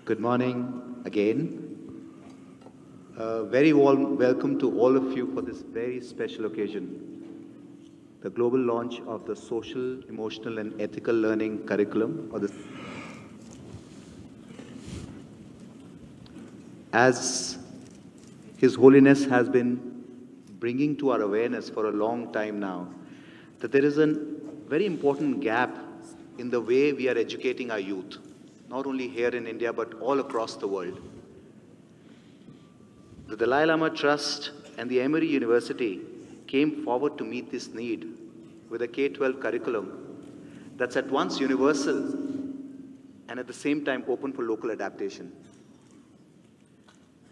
Good morning again. A very warm welcome to all of you for this very special occasion. the global launch of the Social, Emotional and Ethical Learning Curriculum, or the as His Holiness has been bringing to our awareness for a long time now, that there is a very important gap in the way we are educating our youth, not only here in India, but all across the world. The Dalai Lama Trust and the Emory University came forward to meet this need with a K-12 curriculum that's at once universal and at the same time open for local adaptation.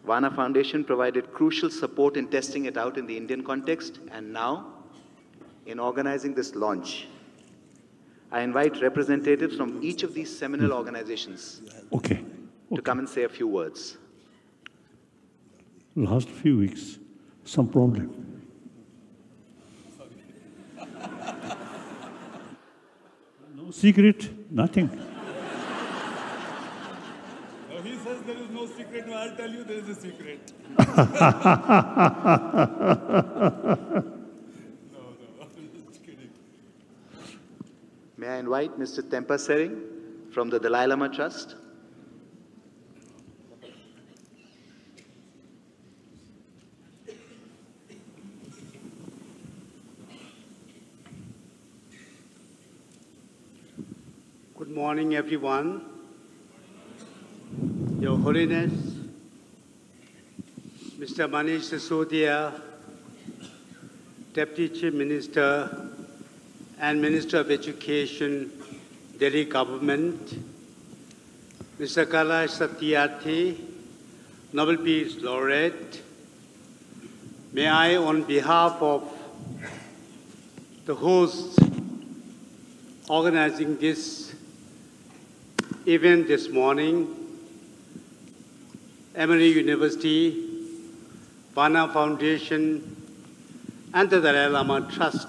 Vana Foundation provided crucial support in testing it out in the Indian context, and now, in organizing this launch, I invite representatives from each of these seminal organizations to come and say a few words. Last few weeks, some problem. No secret, nothing. No, he says there is no secret. No, I'll tell you there is a secret. No, I'm just kidding. May I invite Mr. Tempa Sering from the Dalai Lama Trust? Good morning, everyone. Your Holiness, Mr. Manish Sisodia, Deputy Chief Minister and Minister of Education, Delhi Government, Mr. Kailash Satyarthi, Nobel Peace Laureate, may I, on behalf of the host organizing this event this morning, Emory University, Vana Foundation, and the Dalai Lama Trust,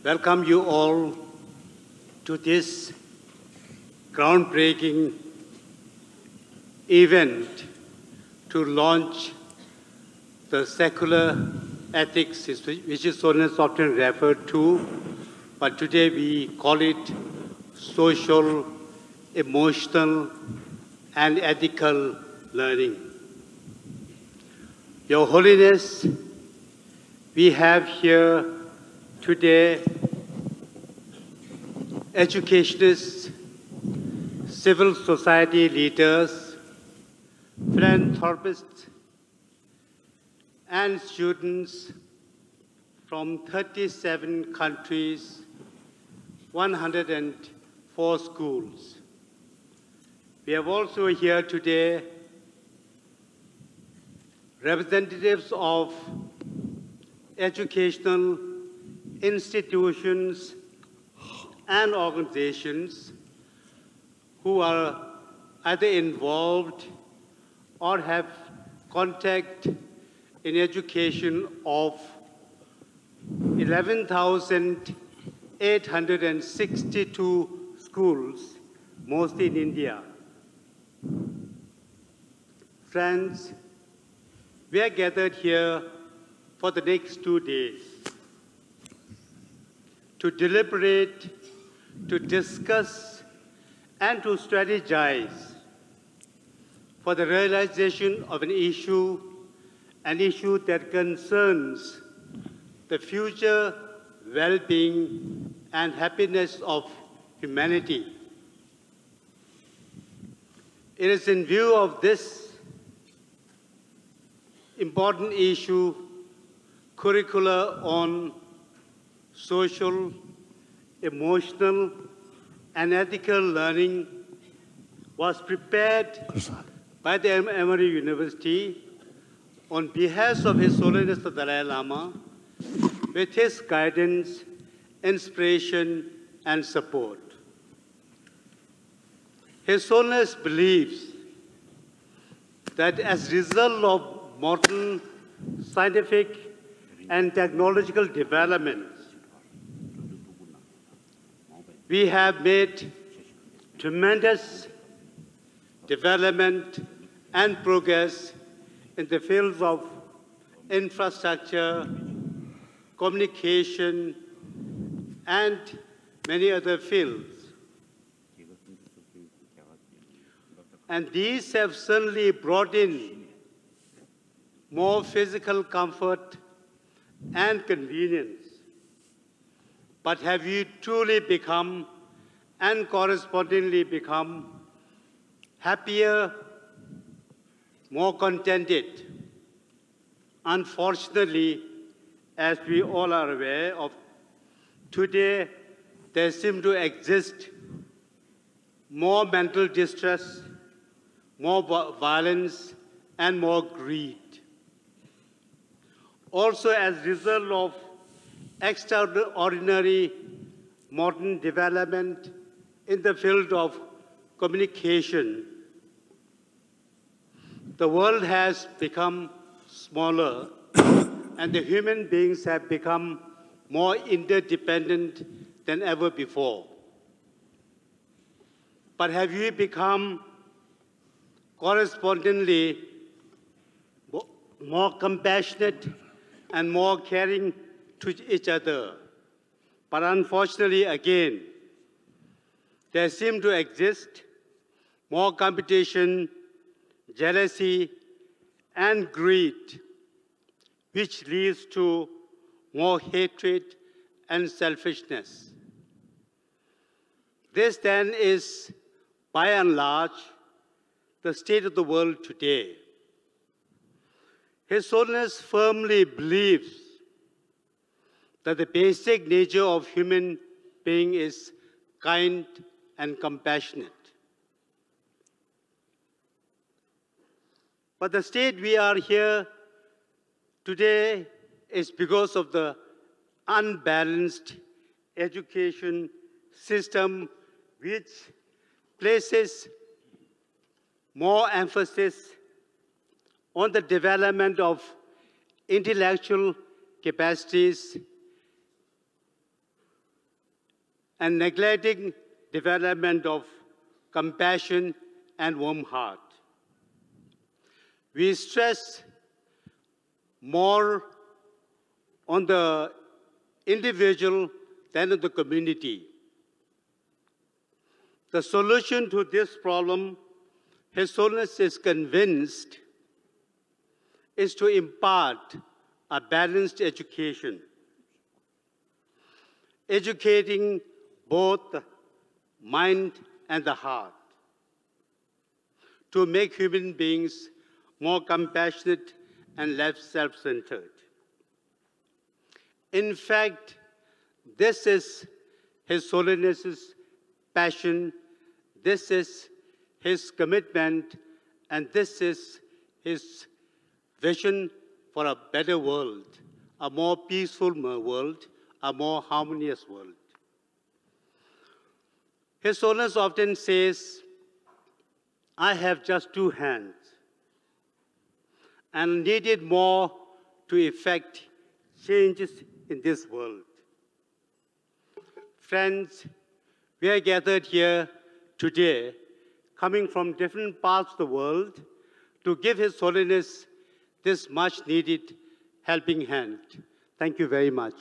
welcome you all to this groundbreaking event to launch the secular ethics, which is often referred to, but today we call it social, emotional, and ethical learning. Your Holiness, we have here today educationists, civil society leaders, philanthropists, and students from 37 countries, 104 schools. We have also here today representatives of educational institutions and organizations who are either involved or have contact in education of 11,862 schools, mostly in India. Friends, we are gathered here for the next 2 days to deliberate, to discuss, and to strategize for the realization of an issue that concerns the future well-being and happiness of humanity. It is in view of this important issue, curricula on social, emotional, and ethical learning was prepared by the Emory University on behalf of His Holiness the Dalai Lama, with his guidance, inspiration, and support. His Holiness believes that as a result of modern scientific and technological developments, we have made tremendous development and progress in the fields of infrastructure, communication, and many other fields. And these have certainly brought in more physical comfort and convenience. But have you truly become and correspondingly become happier, more contented? Unfortunately, as we all are aware of, today there seems to exist more mental distress, more violence, and more greed. Also, as a result of extraordinary modern development in the field of communication, the world has become smaller and the human beings have become more interdependent than ever before. But have you become correspondingly more compassionate and more caring to each other? But unfortunately, again, there seems to exist more competition, jealousy, and greed, which leads to more hatred and selfishness. This then is, by and large, the state of the world today. His Holiness firmly believes that the basic nature of human being is kind and compassionate. But the state we are here today is because of the unbalanced education system which places more emphasis on the development of intellectual capacities and neglecting development of compassion and warm heart. We stress more on the individual than on the community. The solution to this problem, His Holiness is convinced, is to impart a balanced education, educating both the mind and the heart, to make human beings more compassionate and less self-centered. In fact, this is His Holiness's passion, this is his commitment, and this is his vision for a better world, a more peaceful world, a more harmonious world. His Holiness often says, I have just 2 hands and needed more to effect changes in this world. Friends, we are gathered here today, coming from different parts of the world, to give His Holiness this much-needed helping hand. Thank you very much.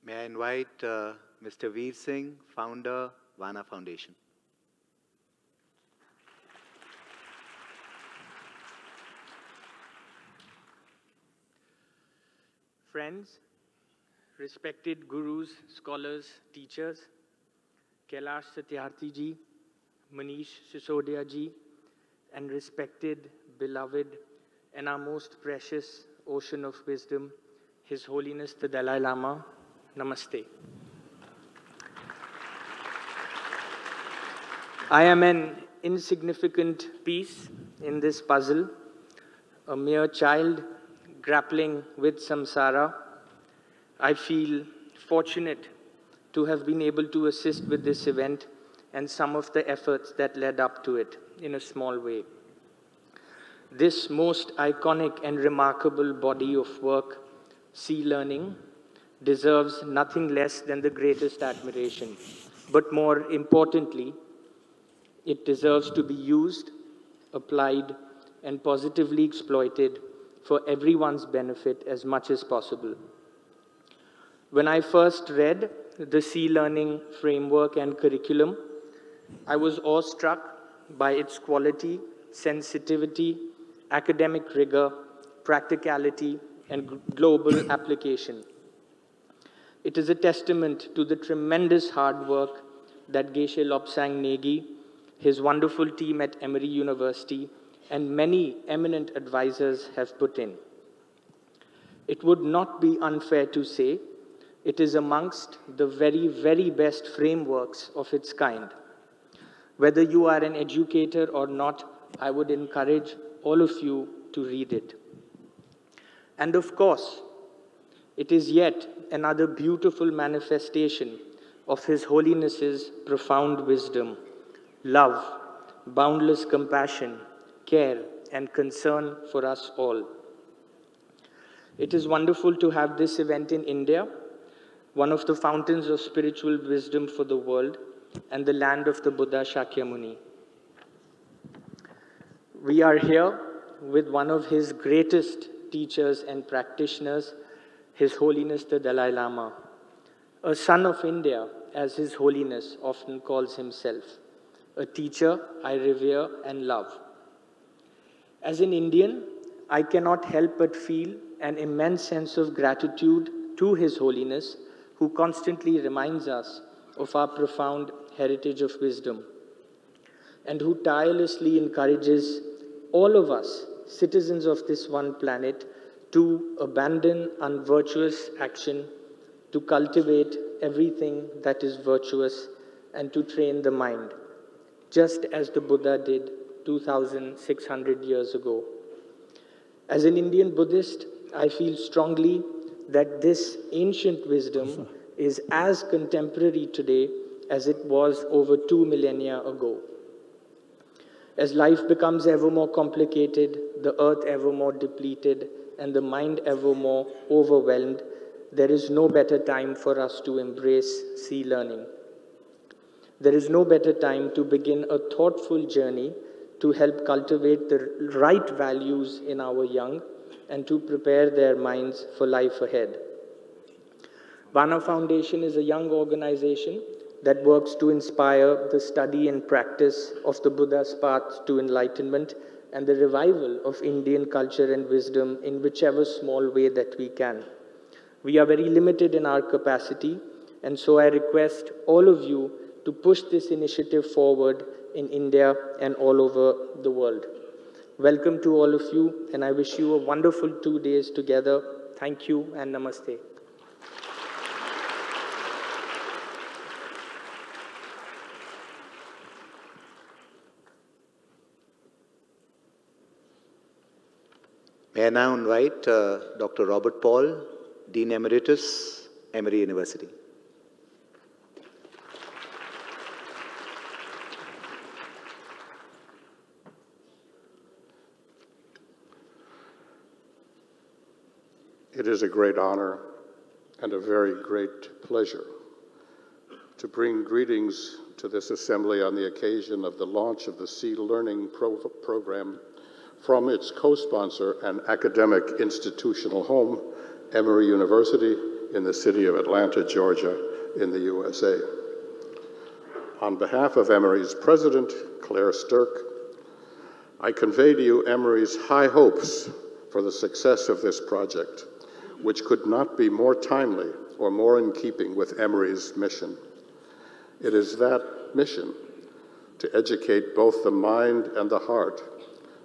May I invite Mr. Veer Singh, founder, Vana Foundation. Friends, respected gurus, scholars, teachers, Kailash Satyarthi ji, Manish Sisodia ji, and respected, beloved, and our most precious ocean of wisdom, His Holiness the Dalai Lama, Namaste. I am an insignificant piece in this puzzle, a mere child grappling with samsara. I feel fortunate to have been able to assist with this event and some of the efforts that led up to it in a small way. This most iconic and remarkable body of work, Sea Learning, deserves nothing less than the greatest admiration. But more importantly, it deserves to be used, applied, and positively exploited for everyone's benefit as much as possible. When I first read the Sea Learning framework and curriculum, I was awestruck by its quality, sensitivity, academic rigor, practicality, and global application. It is a testament to the tremendous hard work that Geshe Lobsang Negi, his wonderful team at Emory University, and many eminent advisors have put in. It would not be unfair to say it is amongst the very, very best frameworks of its kind. Whether you are an educator or not, I would encourage all of you to read it. And of course, it is yet another beautiful manifestation of His Holiness's profound wisdom, love, boundless compassion, care, and concern for us all. It is wonderful to have this event in India, one of the fountains of spiritual wisdom for the world, and the land of the Buddha Shakyamuni. We are here with one of his greatest teachers and practitioners, His Holiness the Dalai Lama, a son of India, as His Holiness often calls himself, a teacher I revere and love. As an Indian, I cannot help but feel an immense sense of gratitude to His Holiness, who constantly reminds us of our profound heritage of wisdom, and who tirelessly encourages all of us, citizens of this one planet, to abandon unvirtuous action, to cultivate everything that is virtuous, and to train the mind, just as the Buddha did 2,600 years ago. As an Indian Buddhist, I feel strongly that this ancient wisdom is as contemporary today as it was over 2 millennia ago. As life becomes ever more complicated, the earth ever more depleted, and the mind ever more overwhelmed, there is no better time for us to embrace sea learning. There is no better time to begin a thoughtful journey to help cultivate the right values in our young and to prepare their minds for life ahead. Vana Foundation is a young organization that works to inspire the study and practice of the Buddha's path to enlightenment and the revival of Indian culture and wisdom in whichever small way that we can. We are very limited in our capacity, and so I request all of you to push this initiative forward in India and all over the world. Welcome to all of you, and I wish you a wonderful 2 days together. Thank you and namaste. May I now invite Dr. Robert Paul, Dean Emeritus, Emory University. It is a great honor and a very great pleasure to bring greetings to this assembly on the occasion of the launch of the Sea Learning program from its co-sponsor and academic institutional home, Emory University, in the city of Atlanta, Georgia, in the USA. On behalf of Emory's president, Claire Stirk, I convey to you Emory's high hopes for the success of this project, which could not be more timely or more in keeping with Emory's mission. It is that mission to educate both the mind and the heart,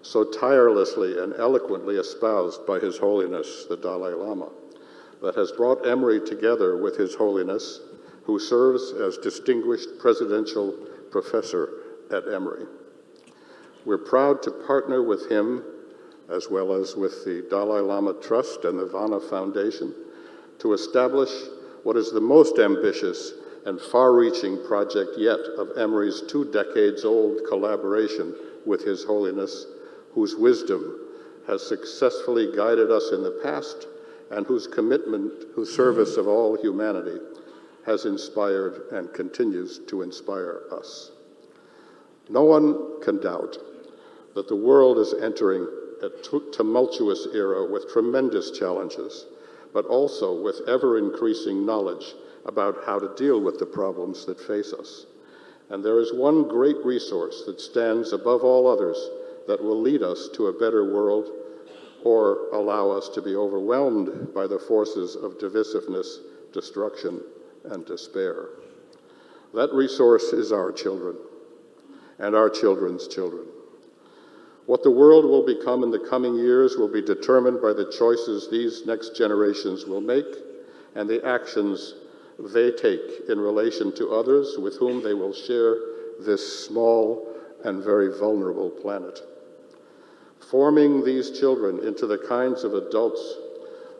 so tirelessly and eloquently espoused by His Holiness the Dalai Lama, that has brought Emory together with His Holiness, who serves as Distinguished Presidential Professor at Emory. We're proud to partner with him, as well as with the Dalai Lama Trust and the Vana Foundation, to establish what is the most ambitious and far-reaching project yet of Emory's 2 decades-old collaboration with His Holiness, whose wisdom has successfully guided us in the past and whose commitment, whose service of all humanity has inspired and continues to inspire us. No one can doubt that the world is entering a tumultuous era with tremendous challenges, but also with ever-increasing knowledge about how to deal with the problems that face us. And there is one great resource that stands above all others that will lead us to a better world or allow us to be overwhelmed by the forces of divisiveness, destruction, and despair. That resource is our children and our children's children. What the world will become in the coming years will be determined by the choices these next generations will make and the actions they take in relation to others with whom they will share this small and very vulnerable planet. Forming these children into the kinds of adults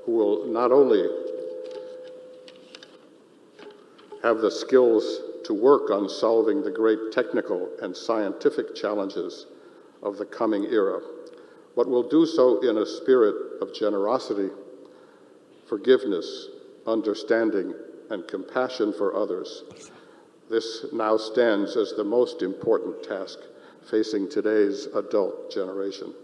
who will not only have the skills to work on solving the great technical and scientific challenges of the coming era, but will do so in a spirit of generosity, forgiveness, understanding, and compassion for others. This now stands as the most important task facing today's adult generation.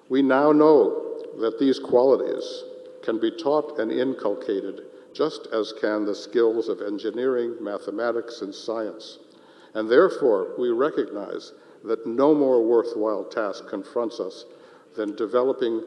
We now know that these qualities can be taught and inculcated just as can the skills of engineering, mathematics, and science. And therefore, we recognize that no more worthwhile task confronts us than developing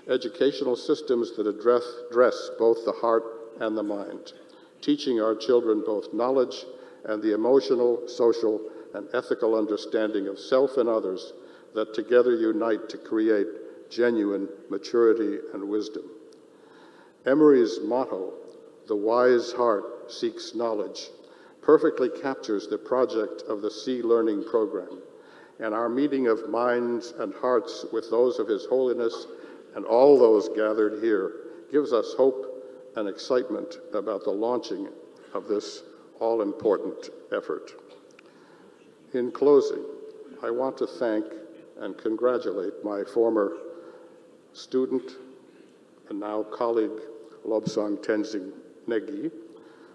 educational systems that address both the heart and the mind, teaching our children both knowledge and the emotional, social, and ethical understanding of self and others that together unite to create genuine maturity and wisdom. Emery's motto, "The wise heart seeks knowledge," perfectly captures the project of the Sea Learning program, and our meeting of minds and hearts with those of His Holiness and all those gathered here gives us hope and excitement about the launching of this all-important effort. In closing, I want to thank and congratulate my former student and now colleague, Lobsang Tenzing Negi,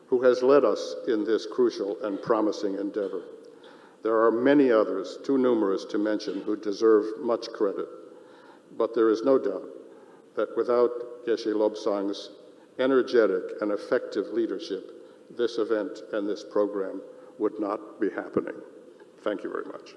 who has led us in this crucial and promising endeavor. There are many others, too numerous to mention, who deserve much credit, but there is no doubt that without Geshe Lobsang's energetic and effective leadership, this event and this program would not be happening. Thank you very much.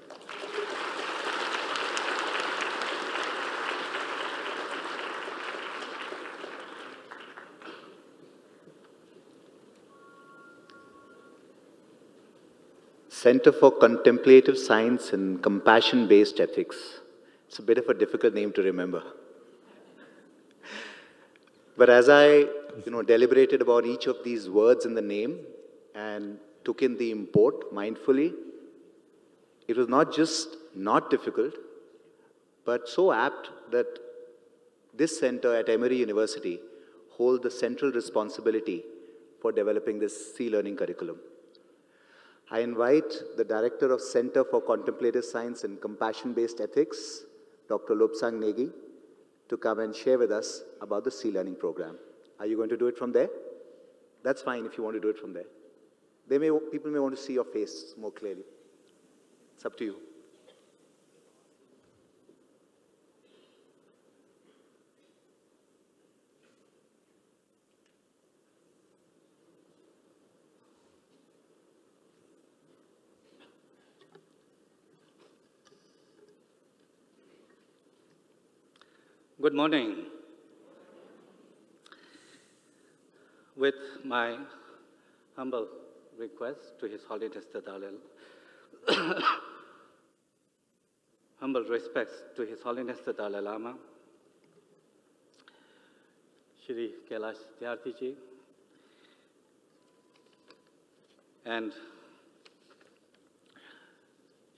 Center for Contemplative Science and Compassion-Based Ethics. It's a bit of a difficult name to remember. But as I deliberated about each of these words in the name and took in the import mindfully, it was not just not difficult, but so apt that this center at Emory University holds the central responsibility for developing this Sea Learning curriculum. I invite the Director of Center for Contemplative Science and Compassion-Based Ethics, Dr. Lobsang Negi, to come and share with us about the Sea Learning program. Are you going to do it from there? That's fine if you want to do it from there. People may want to see your face more clearly. It's up to you. Good morning. With my humble request to His Holiness the Dalai Lama, humble respects to His Holiness the Dalai Lama, Shri Kailash Tyarthi Ji, and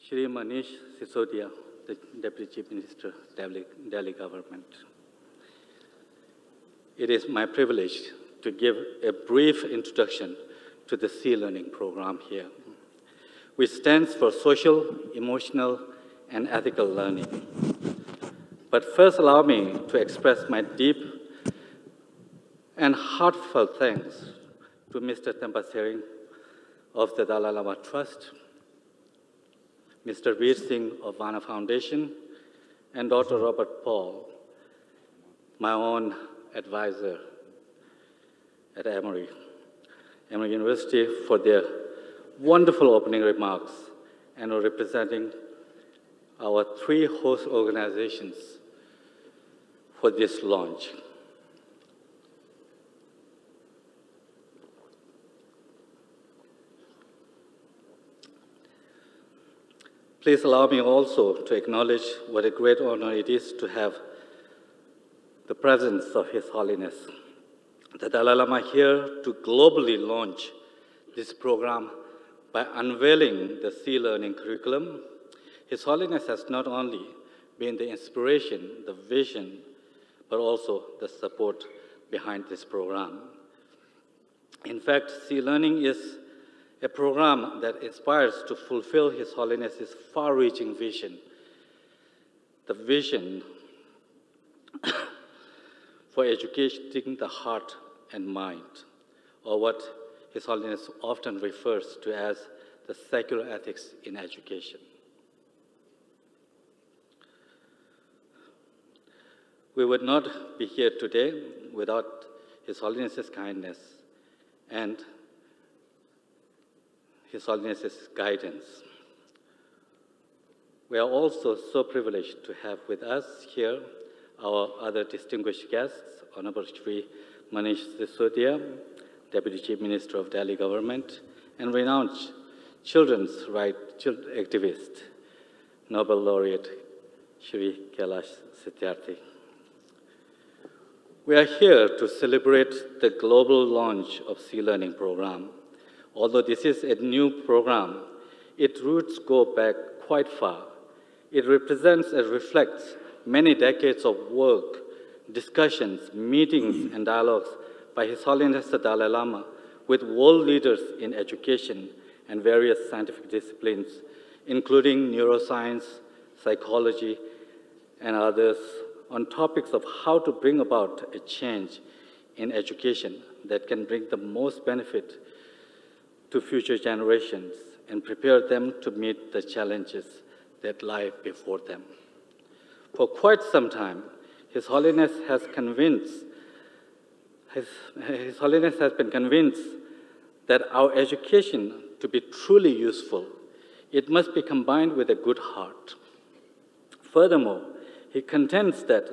Shri Manish Sisodia, the Deputy Chief Minister, Delhi Government. It is my privilege to give a brief introduction to the Sea Learning program here, which stands for Social, Emotional, and Ethical Learning. But first allow me to express my deep And heartfelt thanks to Mr. Tempa Sering of the Dalai Lama Trust, Mr. Veer Singh of Vana Foundation, and Dr. Robert Paul, my own advisor at Emory University, for their wonderful opening remarks and representing our 3 host organizations for this launch. Please allow me also to acknowledge what a great honor it is to have the presence of His Holiness, the Dalai Lama, here to globally launch this program by unveiling the Sea Learning curriculum. His Holiness has not only been the inspiration, the vision, but also the support behind this program. In fact, Sea Learning is a program that inspires to fulfill His Holiness's far-reaching vision, the vision for educating the heart and mind, or what His Holiness often refers to as the secular ethics in education. We would not be here today without His Holiness's kindness and His Holiness's guidance. We are also so privileged to have with us here our other distinguished guests, Honorable Shri Manish Sisodia, Deputy Chief Minister of Delhi Government, and renowned children's rights activist, Nobel laureate Shri Kailash Satyarthi. We are here to celebrate the global launch of Sea Learning program. Although this is a new program, its roots go back quite far. It represents and reflects many decades of work, discussions, meetings, and dialogues by His Holiness the Dalai Lama with world leaders in education and various scientific disciplines, including neuroscience, psychology, and others, on topics of how to bring about a change in education that can bring the most benefit to future generations and prepare them to meet the challenges that lie before them. For quite some time, His Holiness has been convinced that our education, to be truly useful, it must be combined with a good heart. Furthermore, he contends that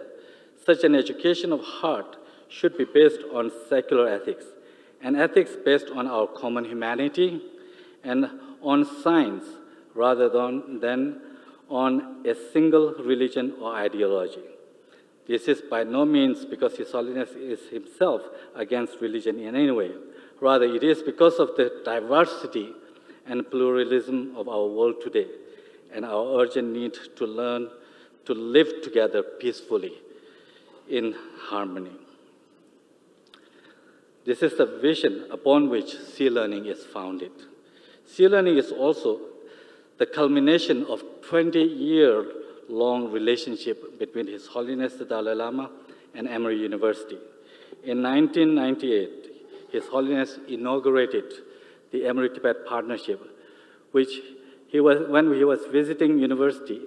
such an education of heart should be based on secular ethics, and ethics based on our common humanity and on science rather than on a single religion or ideology. This is by no means because His Holiness is himself against religion in any way. Rather, it is because of the diversity and pluralism of our world today and our urgent need to learn to live together peacefully in harmony. This is the vision upon which Sea Learning is founded. Sea Learning is also the culmination of 20-year-long relationship between His Holiness the Dalai Lama and Emory University. In 1998, His Holiness inaugurated the Emory-Tibet Partnership, when he was visiting university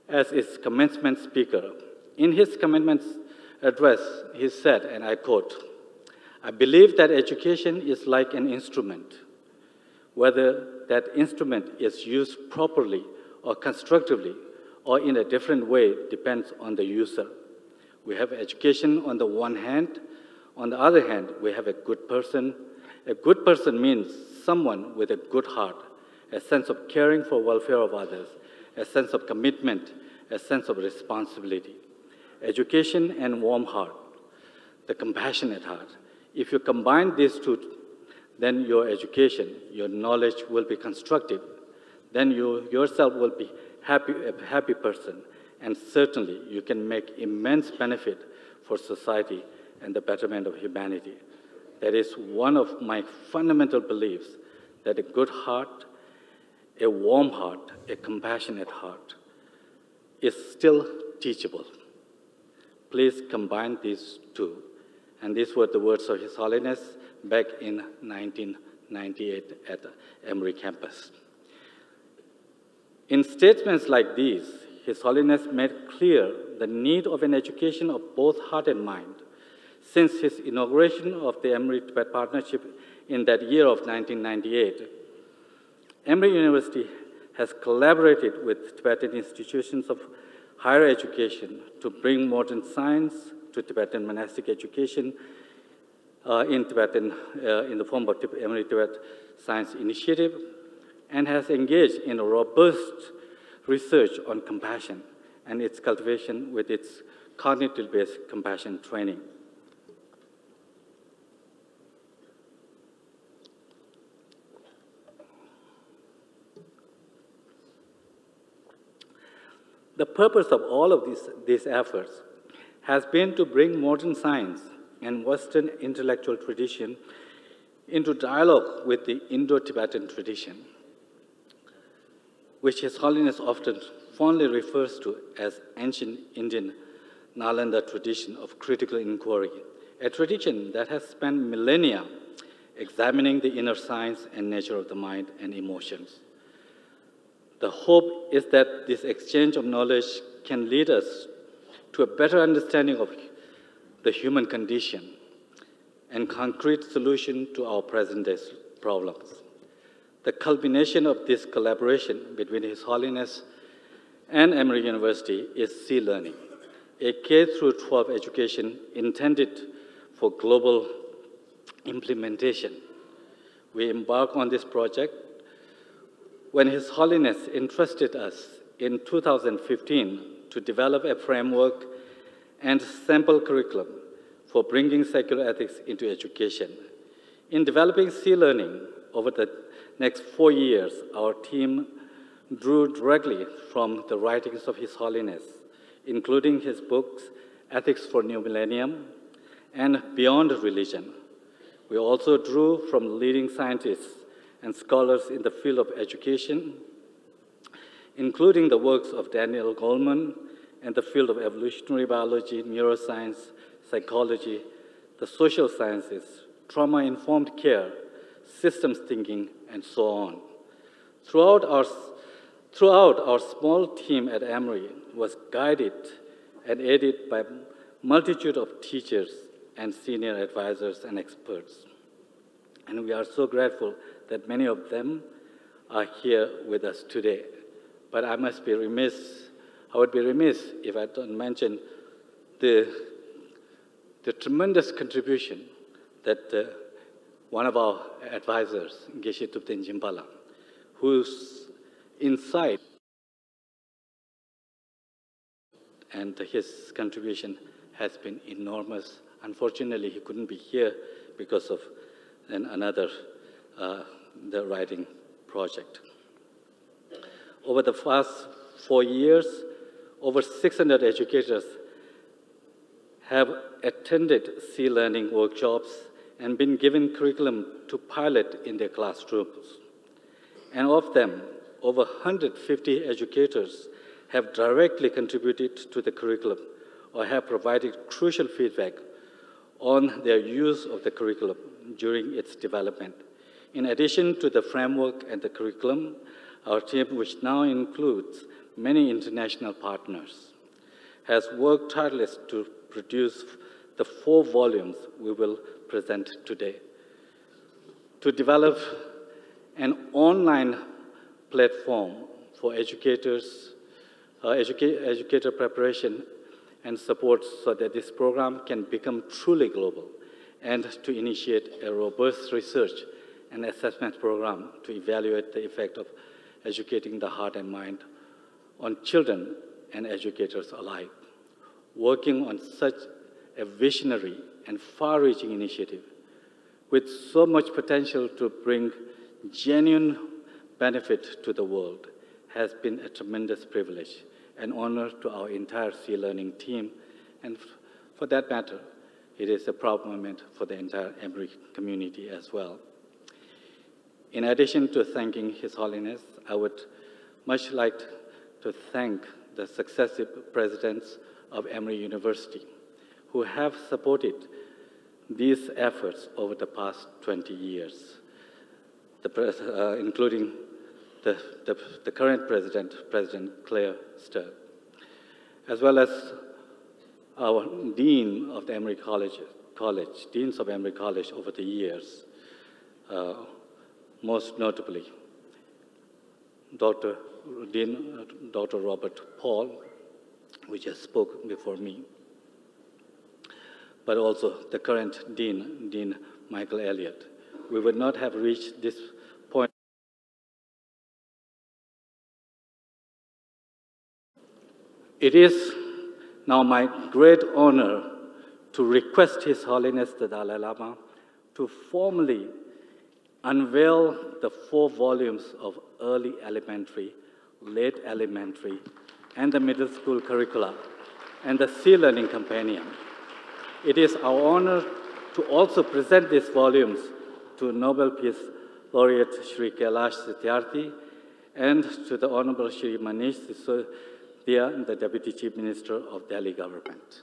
as its commencement speaker. In his commencement address, he said, and I quote, "I believe that education is like an instrument. Whether that instrument is used properly or constructively or in a different way depends on the user. We have education on the one hand. On the other hand, we have a good person. A good person means someone with a good heart, a sense of caring for welfare of others, a sense of commitment, a sense of responsibility. Education and warm heart, the compassionate heart. If you combine these two, then your education, your knowledge will be constructive. Then you yourself will be a happy person, and certainly you can make immense benefit for society and the betterment of humanity. That is one of my fundamental beliefs, that a good heart, a warm heart, a compassionate heart is still teachable. Please combine these two, And these were the words of His Holiness back in 1998 at the Emory campus. In statements like these, His Holiness made clear the need of an education of both heart and mind. Since his inauguration of the Emory-Tibet Partnership in that year of 1998, Emory University has collaborated with Tibetan institutions of higher education to bring modern science to Tibetan monastic education in the form of Emory Tibet Science Initiative, and has engaged in a robust research on compassion and its cultivation with its cognitive-based compassion training. The purpose of all of these efforts has been to bring modern science and Western intellectual tradition into dialogue with the Indo-Tibetan tradition, which His Holiness often fondly refers to as ancient Indian Nalanda tradition of critical inquiry, a tradition that has spent millennia examining the inner science and nature of the mind and emotions. The hope is that this exchange of knowledge can lead us to a better understanding of the human condition and concrete solution to our present-day problems. The culmination of this collaboration between His Holiness and Emory University is Sea Learning, a K-12 education intended for global implementation. We embarked on this project when His Holiness entrusted us in 2015 to develop a framework and sample curriculum for bringing secular ethics into education. In developing Sea Learning over the next 4 years, our team drew directly from the writings of His Holiness, including his books, Ethics for New Millennium and Beyond Religion. We also drew from leading scientists and scholars in the field of education, including the works of Daniel Goleman in the field of evolutionary biology, neuroscience, psychology, the social sciences, trauma-informed care, systems thinking, and so on. Throughout our small team at Emory was guided and aided by a multitude of teachers and senior advisors and experts. And we are so grateful that many of them are here with us today. But I would be remiss if I don't mention the tremendous contribution that one of our advisors, Geshe Tupten Jimpala, whose insight and his contribution has been enormous. Unfortunately, he couldn't be here because of the writing project. Over the past 4 years, over 600 educators have attended Sea Learning workshops and been given curriculum to pilot in their classrooms. And of them, over 150 educators have directly contributed to the curriculum or have provided crucial feedback on their use of the curriculum during its development. In addition to the framework and the curriculum, our team, which now includes many international partners, has worked tirelessly to produce the 4 volumes we will present today. To develop an online platform for educators, educator preparation and support so that this program can become truly global, and to initiate a robust research and assessment program to evaluate the effect of educating the heart and mind on children and educators alike. Working on such a visionary and far-reaching initiative with so much potential to bring genuine benefit to the world has been a tremendous privilege and honor to our entire Sea Learning team, and for that matter, it is a proud moment for the entire Emory community as well. In addition to thanking His Holiness, I would much like to thank the successive presidents of Emory University who have supported these efforts over the past 20 years, including the current president, President Claire Sturr, as well as our Dean of the Emory Deans of Emory College over the years, most notably Dr. Robert Paul, who just spoke before me, but also the current Dean Michael Elliott. We would not have reached this point. It is now my great honor to request His Holiness the Dalai Lama to formally unveil the 4 volumes of early elementary, late elementary, and the middle school curricula, and the Sea Learning Companion. It is our honor to also present these volumes to Nobel Peace Laureate Shri Kailash Satyarthi and to the Honorable Shri Manish Sisodia, the Deputy Chief Minister of Delhi Government.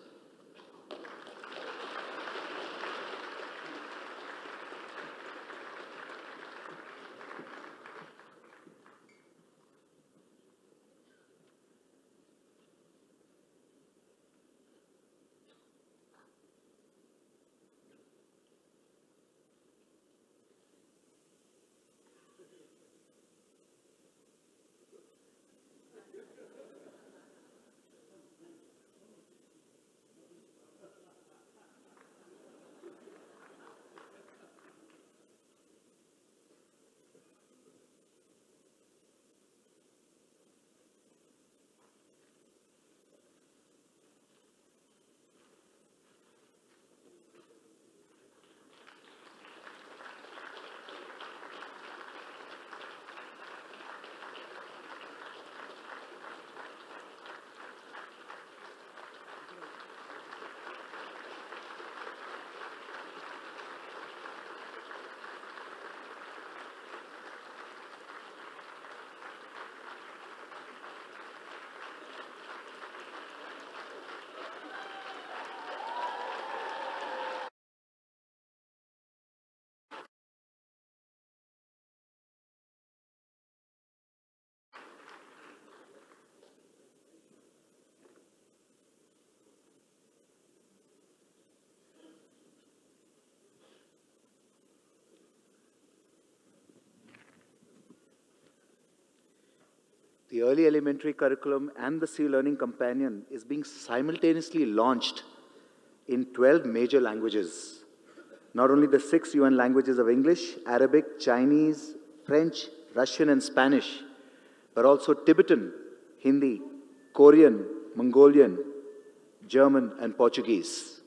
The early elementary curriculum and the Sea Learning Companion is being simultaneously launched in 12 major languages. Not only the 6 UN languages of English, Arabic, Chinese, French, Russian, and Spanish, but also Tibetan, Hindi, Korean, Mongolian, German, and Portuguese.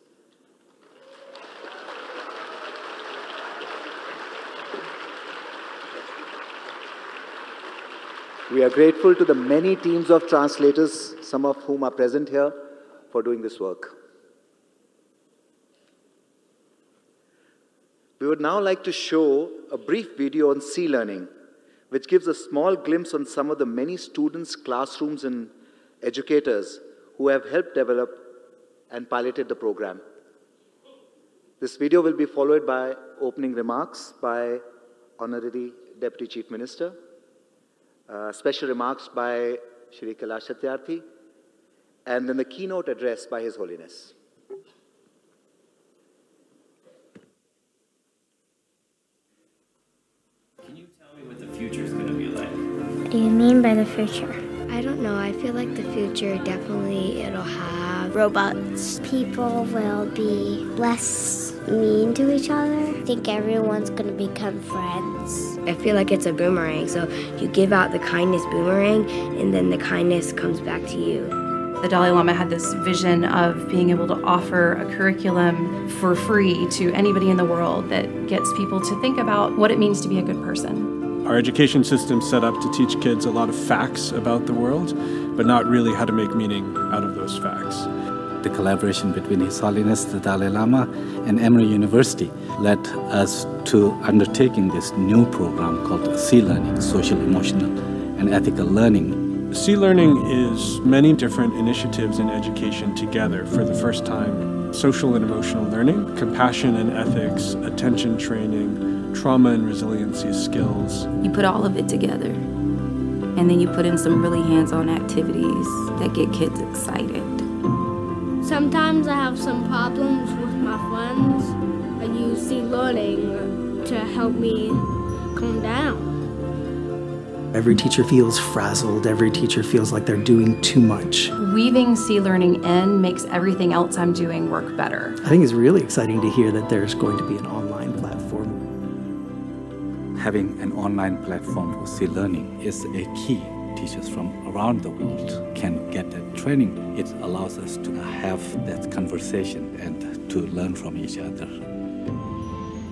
We are grateful to the many teams of translators, some of whom are present here, for doing this work. We would now like to show a brief video on sea learning, which gives a small glimpse on some of the many students, classrooms, and educators who have helped develop and piloted the program. This video will be followed by opening remarks by Honorary Deputy Chief Minister, special remarks by Shri Kailash Satyarthi, and then the keynote address by His Holiness. Can you tell me what the future is going to be like? What do you mean by the future? I don't know. I feel like the future definitely it'll have robots. People will be less mean to each other. I think everyone's going to become friends. I feel like it's a boomerang. So you give out the kindness boomerang, and then the kindness comes back to you. The Dalai Lama had this vision of being able to offer a curriculum for free to anybody in the world that gets people to think about what it means to be a good person. Our education system's set up to teach kids a lot of facts about the world, but not really how to make meaning out of those facts. The collaboration between His Holiness the Dalai Lama and Emory University led us to undertaking this new program called Sea Learning, Social, Emotional, and Ethical Learning. Sea Learning is many different initiatives in education together for the first time social and emotional learning, compassion and ethics, attention training, trauma and resiliency skills. You put all of it together, and then you put in some really hands-on activities that get kids excited. Sometimes I have some problems with my friends. I use learning to help me calm down. Every teacher feels frazzled. Every teacher feels like they're doing too much. Weaving Learning in makes everything else I'm doing work better. I think it's really exciting to hear that there's going to be an online platform. Having an online platform for Learning is a key. Teachers from around the world can get that training. It allows us to have that conversation and to learn from each other.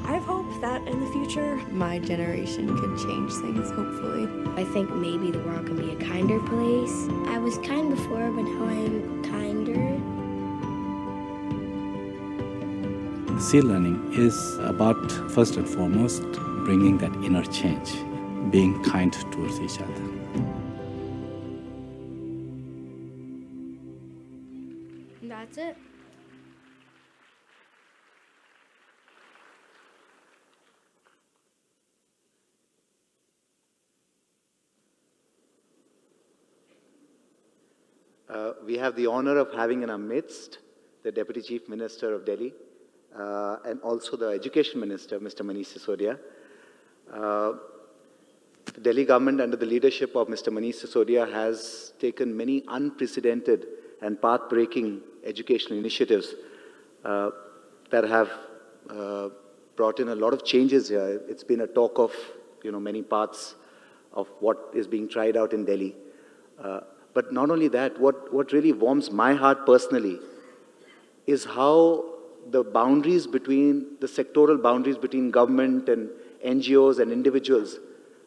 I hope that in the future, my generation can change things, hopefully. I think maybe the world can be a kinder place. I was kind before, but now I'm kinder. Learning is about, first and foremost, bringing that inner change, being kind towards each other. And that's it. We have the honor of having in our midst the Deputy Chief Minister of Delhi and also the Education Minister, Mr. Manish Sisodia. The Delhi government, under the leadership of Mr. Manish Sisodia, has taken many unprecedented and path-breaking educational initiatives that have brought in a lot of changes here. It's been a talk of many parts of what is being tried out in Delhi. But not only that, what really warms my heart personally is how the boundaries between, the sectoral boundaries between government and NGOs and individuals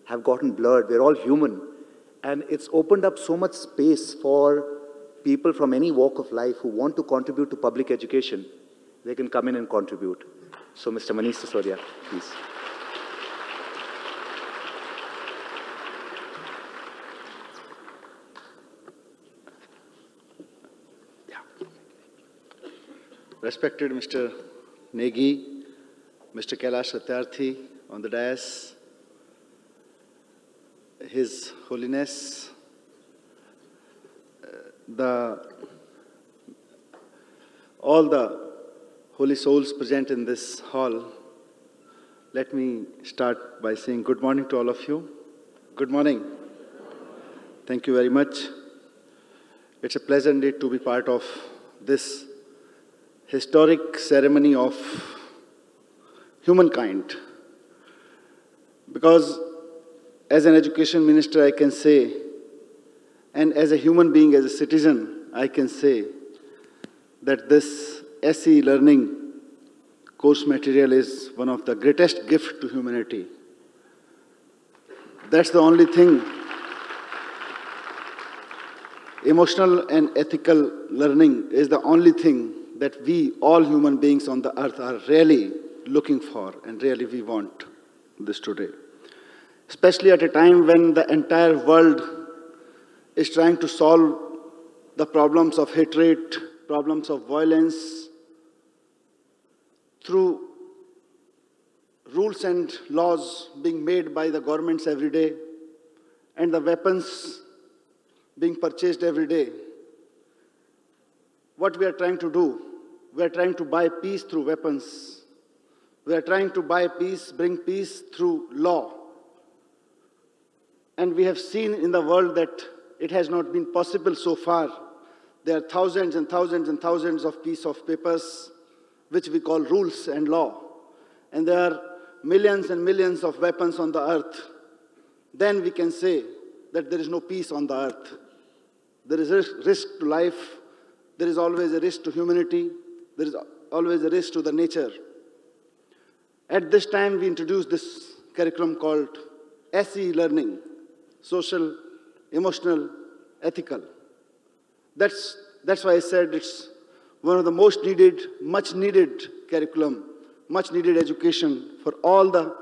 have gotten blurred. We're all human. And it's opened up so much space for people from any walk of life who want to contribute to public education. They can come in and contribute. So Mr. Manish Sisodia, please. Respected Mr. Negi, Mr. Kailash Satyarthi on the dais, His Holiness, all the holy souls present in this hall, let me start by saying good morning to all of you. Good morning. Thank you very much. It's a pleasure indeed to be part of this historic ceremony of humankind. Because as an education minister, I can say, and as a human being, as a citizen, I can say that this SE learning course material is one of the greatest gifts to humanity. That's the only thing. Emotional and ethical learning is the only thing that we, all human beings on the earth, are really looking for, and really we want this today. Especially at a time when the entire world is trying to solve the problems of hatred, problems of violence, through rules and laws being made by the governments every day, and the weapons being purchased every day. What we are trying to do, we are trying to buy peace through weapons. We are trying to buy peace, bring peace through law. And we have seen in the world that it has not been possible so far. There are thousands and thousands and thousands of pieces of papers, which we call rules and law. And there are millions and millions of weapons on the earth. Then we can say that there is no peace on the earth. There is risk to life. There is always a risk to humanity. There is always a risk to the nature. At this time, we introduced this curriculum called SE Learning, Social, Emotional, Ethical. That's why I said it's one of the most needed, much needed curriculum, much needed education for all the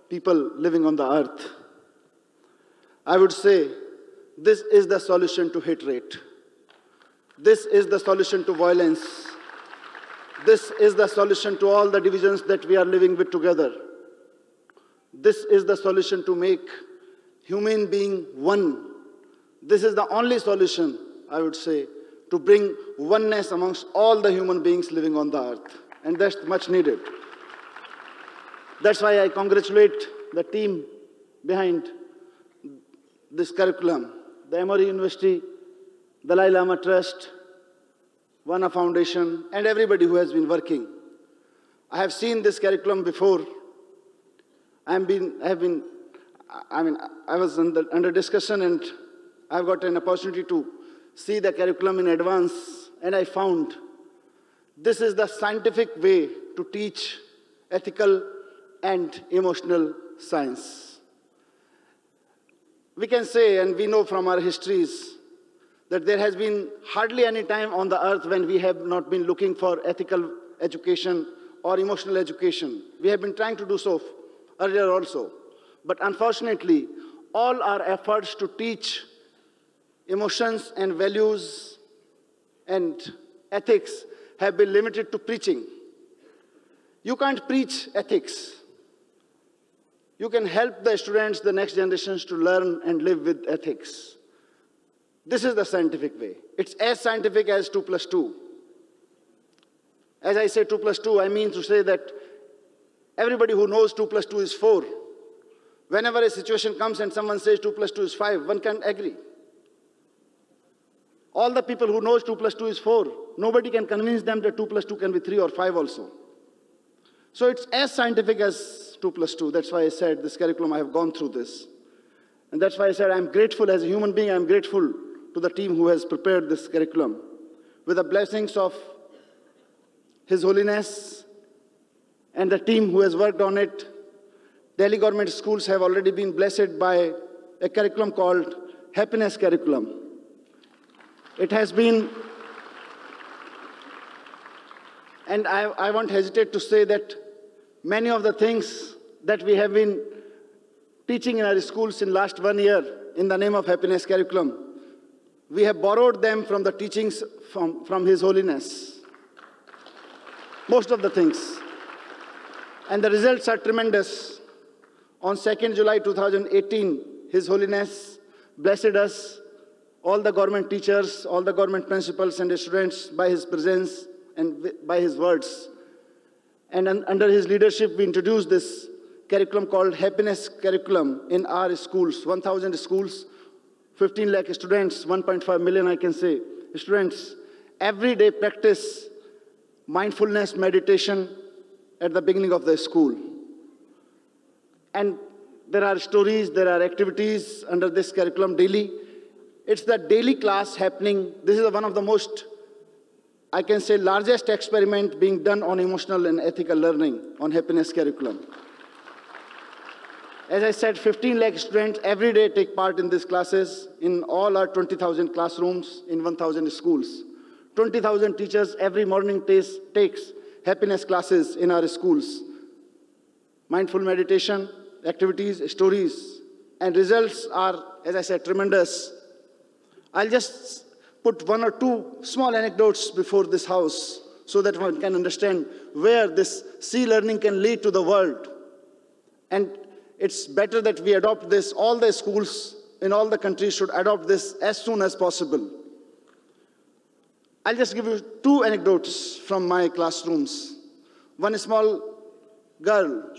people living on the earth. I would say this is the solution to hatred. This is the solution to violence. This is the solution to all the divisions that we are living with together. This is the solution to make human being one. This is the only solution, I would say, to bring oneness amongst all the human beings living on the earth. And that's much needed. That's why I congratulate the team behind this curriculum. The Emory University, Dalai Lama Trust, Vana Foundation, and everybody who has been working. I have seen this curriculum before. I was under discussion and I've got an opportunity to see the curriculum in advance, and I found this is the scientific way to teach ethical and emotional science. We can say, and we know from our histories, that there has been hardly any time on the earth when we have not been looking for ethical education or emotional education. We have been trying to do so earlier also. But unfortunately, all our efforts to teach emotions and values and ethics have been limited to preaching. You can't preach ethics. You can help the students, the next generations, to learn and live with ethics. This is the scientific way. It's as scientific as 2 + 2. As I say 2 + 2, I mean to say that everybody who knows 2 + 2 is 4. Whenever a situation comes and someone says 2 + 2 is 5, one can agree. All the people who knows 2 + 2 is 4, nobody can convince them that 2 + 2 can be 3 or 5 also. So it's as scientific as 2 + 2. That's why I said this curriculum, I have gone through this. And that's why I said I'm grateful as a human being, I'm grateful to the team who has prepared this curriculum. With the blessings of His Holiness and the team who has worked on it, Delhi government schools have already been blessed by a curriculum called Happiness Curriculum. It has been, and I won't hesitate to say that many of the things that we have been teaching in our schools in last 1 year in the name of Happiness Curriculum, we have borrowed them from the teachings from His Holiness. Most of the things. And the results are tremendous. On 2nd July 2018, His Holiness blessed us, all the government teachers, all the government principals and students, by His presence and by His words. And under His leadership, we introduced this curriculum called Happiness Curriculum in our schools, 1,000 schools, 15 lakh students, 1.5 million, I can say, students. Every day practice mindfulness meditation at the beginning of the school. And there are stories, there are activities under this curriculum daily. It's the daily class happening. This is one of the most, I can say, largest experiment being done on emotional and ethical learning on Happiness Curriculum. As I said, 15 lakh students every day take part in these classes in all our 20,000 classrooms in 1,000 schools. 20,000 teachers every morning takes happiness classes in our schools. Mindful meditation, activities, stories, and results are, as I said, tremendous. I'll just put 1 or 2 small anecdotes before this house so that one can understand where this C-learning can lead to the world. And it's better that we adopt this. All the schools in all the countries should adopt this as soon as possible. I'll just give you 2 anecdotes from my classrooms. One small girl,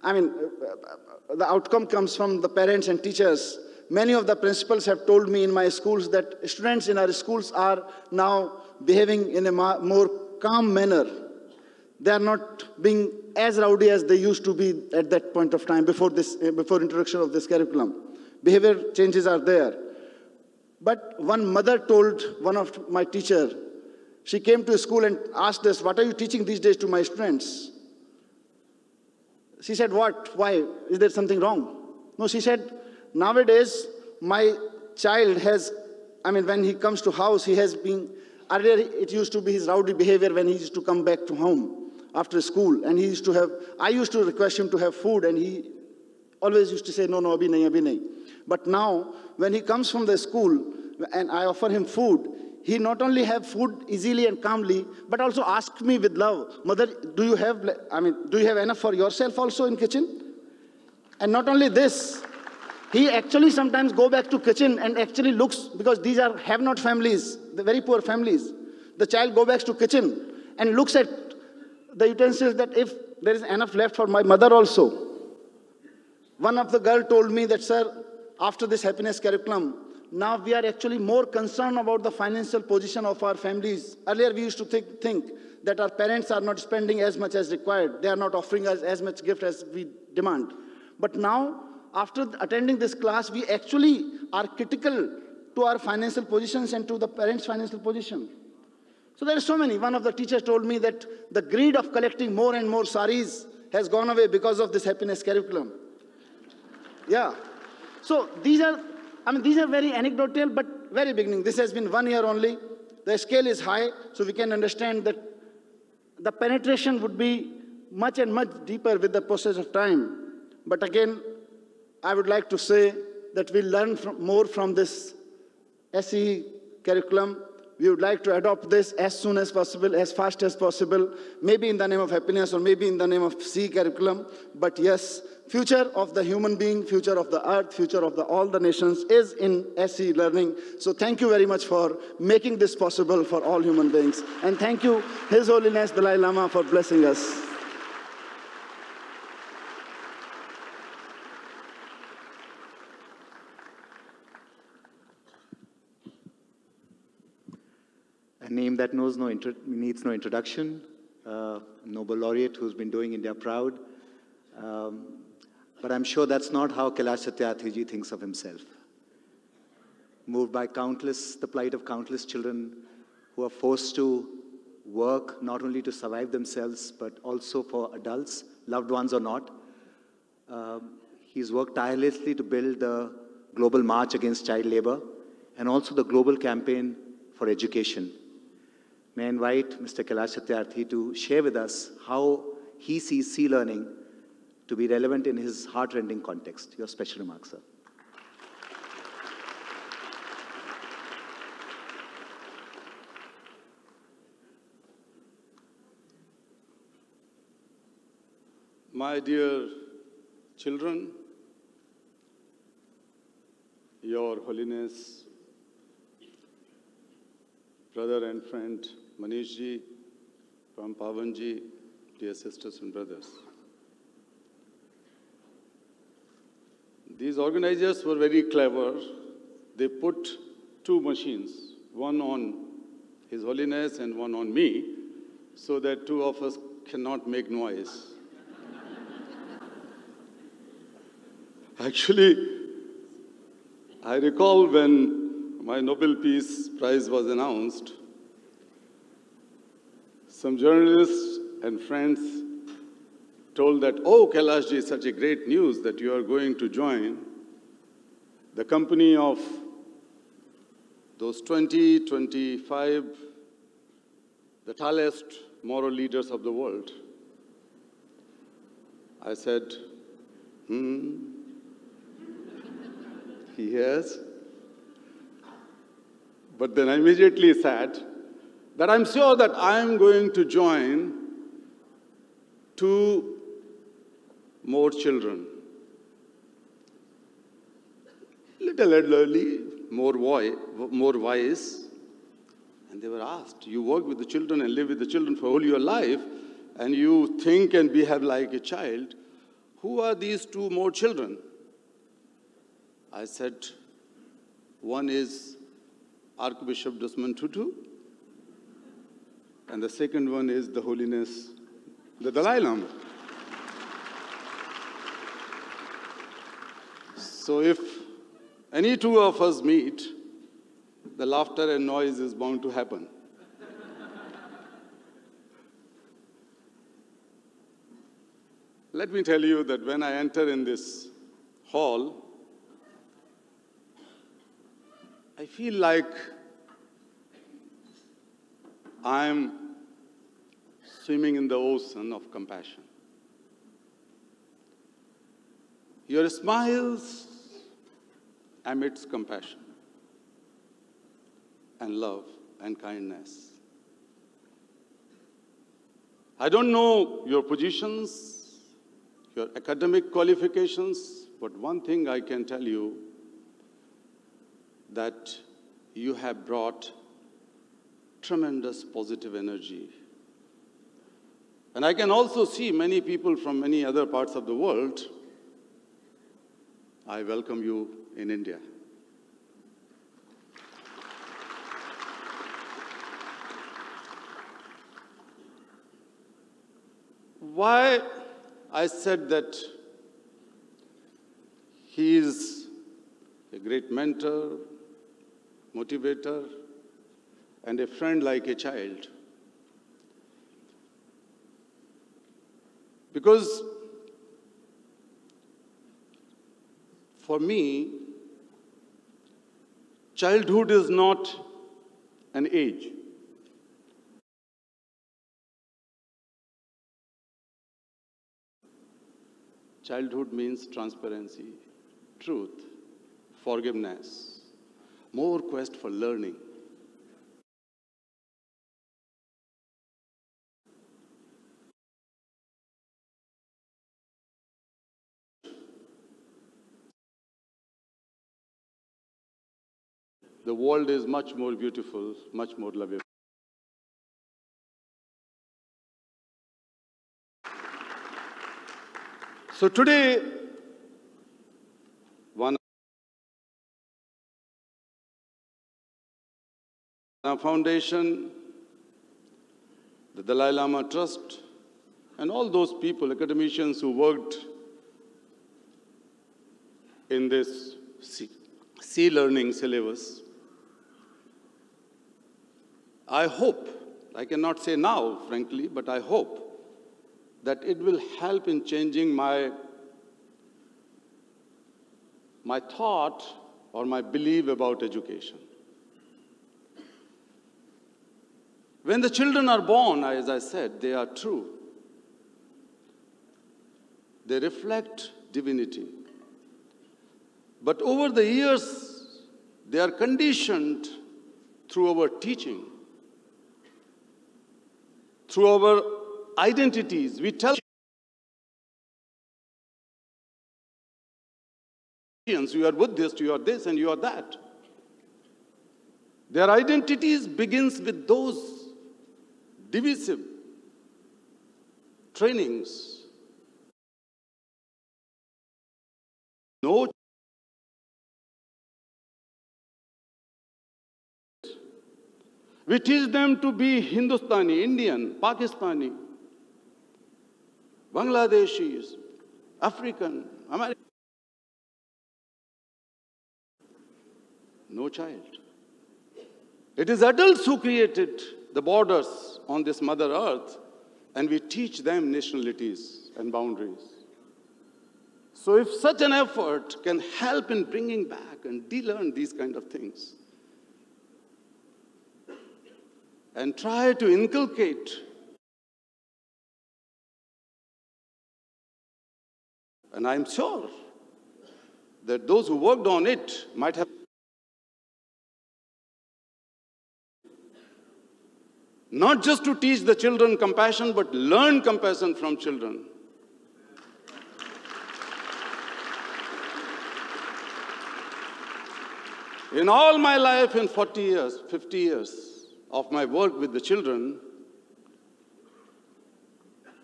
the outcome comes from the parents and teachers. Many of the principals have told me in my schools that students in our schools are now behaving in a more calm manner. They are not being as rowdy as they used to be at that point of time before introduction of this curriculum. Behavior changes are there. But one mother told one of my teachers, she came to school and asked us, what are you teaching these days to my students? She said, what? Why? Is there something wrong? No, she said, nowadays, my child has, when he comes to house, he has been, earlier it used to be his rowdy behavior when he used to come back to home after school. And he used to have, I used to request him to have food and he always used to say, no, abhi nahi, abhi nahi. But now, when he comes from the school and I offer him food, he not only have food easily and calmly, but also asked me with love, Mother, do you have enough for yourself also in kitchen? And not only this, he actually sometimes go back to kitchen and actually looks, because these are have-not families, the very poor families. The child go back to kitchen and looks at the utensils that if there is enough left for my mother also. One of the girl told me that, sir, after this happiness curriculum, now we are actually more concerned about the financial position of our families. Earlier we used to think that our parents are not spending as much as required. They are not offering us as much gift as we demand. But now, after attending this class, we actually are critical to our financial positions and to the parents' financial position. So there are so many. One of the teachers told me that the greed of collecting more and more saris has gone away because of this happiness curriculum. Yeah. So these are very anecdotal, but very beginning. This has been 1 year only. The scale is high, so we can understand that the penetration would be much and much deeper with the process of time. But again, I would like to say that we learn more from this SE curriculum. We would like to adopt this as soon as possible, as fast as possible, maybe in the name of happiness or maybe in the name of C curriculum. But yes, future of the human being, future of the earth, future of all the nations is in SE learning. So thank you very much for making this possible for all human beings. And thank you, His Holiness Dalai Lama, for blessing us. A name that needs no introduction, Nobel laureate who's been doing India proud. But I'm sure that's not how Kailash Satyarthi ji thinks of himself. Moved by the plight of countless children who are forced to work not only to survive themselves, but also for adults, loved ones or not. He's worked tirelessly to build the global march against child labor and also the global campaign for education. May I invite Mr. Kailash Satyarthi to share with us how he sees C-learning to be relevant in his heart-rending context. Your special remarks, sir. My dear children, Your Holiness, brother and friend Manish ji, Ram Pavan ji, dear sisters and brothers. These organizers were very clever. They put two machines, one on His Holiness and one on me, so that two of us cannot make noise. Actually, I recall when my Nobel Peace Prize was announced, some journalists and friends told that, oh, Kailash ji, such a great news that you are going to join the company of those 20, 25, the tallest moral leaders of the world. I said, yes. But then I immediately said that I'm sure that I'm going to join 2 more children. Little elderly, more wise. And they were asked, you work with the children and live with the children for all your life, and you think and behave like a child. Who are these 2 more children? I said, one is Archbishop Desmond Tutu, and the second one is the Holiness the Dalai Lama. So if any 2 of us meet, the laughter and noise is bound to happen. Let me tell you that when I enter in this hall, I feel like I'm swimming in the ocean of compassion. Your smiles emits compassion and love. and kindness. I don't know your positions, your academic qualifications, but one thing I can tell you, that you have brought tremendous positive energy. And I can also see many people from many other parts of the world. I welcome you in India. Why I said that he is a great mentor, motivator, and a friend like a child. Because for me, childhood is not an age. Childhood means transparency, truth, forgiveness, more quest for learning. The world is much more beautiful, much more lovable. So today, one Foundation, the Dalai Lama Trust, and all those people, academicians who worked in this C learning syllabus, I hope, I cannot say now, frankly, but I hope that it will help in changing my thought or my belief about education. When the children are born, as I said, they are true. They reflect divinity. But over the years, they are conditioned through our teaching, through our identities. We tell you are Buddhist, you are this, and you are that. Their identities begins with those divisive trainings. No. We teach them to be Hindustani, Indian, Pakistani, Bangladeshis, African, American. No child. It is adults who created the borders on this Mother Earth, and we teach them nationalities and boundaries. So if such an effort can help in bringing back and de-learn these kind of things, and try to inculcate and I'm sure that those who worked on it might have not just to teach the children compassion, but learn compassion from children. In all my life, in 40 years, 50 years of my work with the children,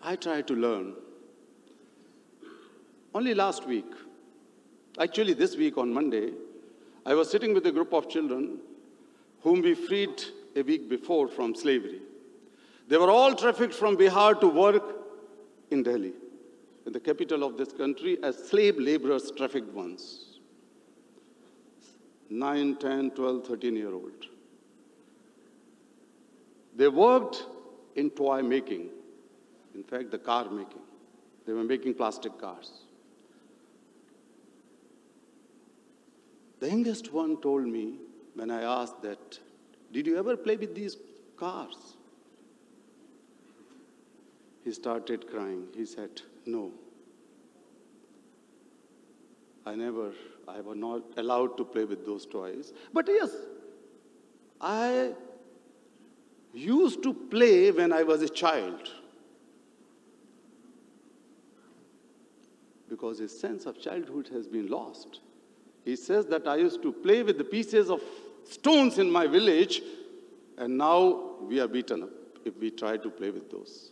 I try to learn. Only last week, actually this week on Monday, I was sitting with a group of children whom we freed a week before from slavery. They were all trafficked from Bihar to work in Delhi, in the capital of this country, as slave laborers, trafficked ones. 9, 10, 12, 13-year-old. They worked in toy making, in fact, the car making. They were making plastic cars. The youngest one told me, when I asked that, did you ever play with these cars? He started crying. He said, no. I was not allowed to play with those toys. But yes, I used to play when I was a child, because his sense of childhood has been lost. He says that I used to play with the pieces of stones in my village, and now we are beaten up if we try to play with those.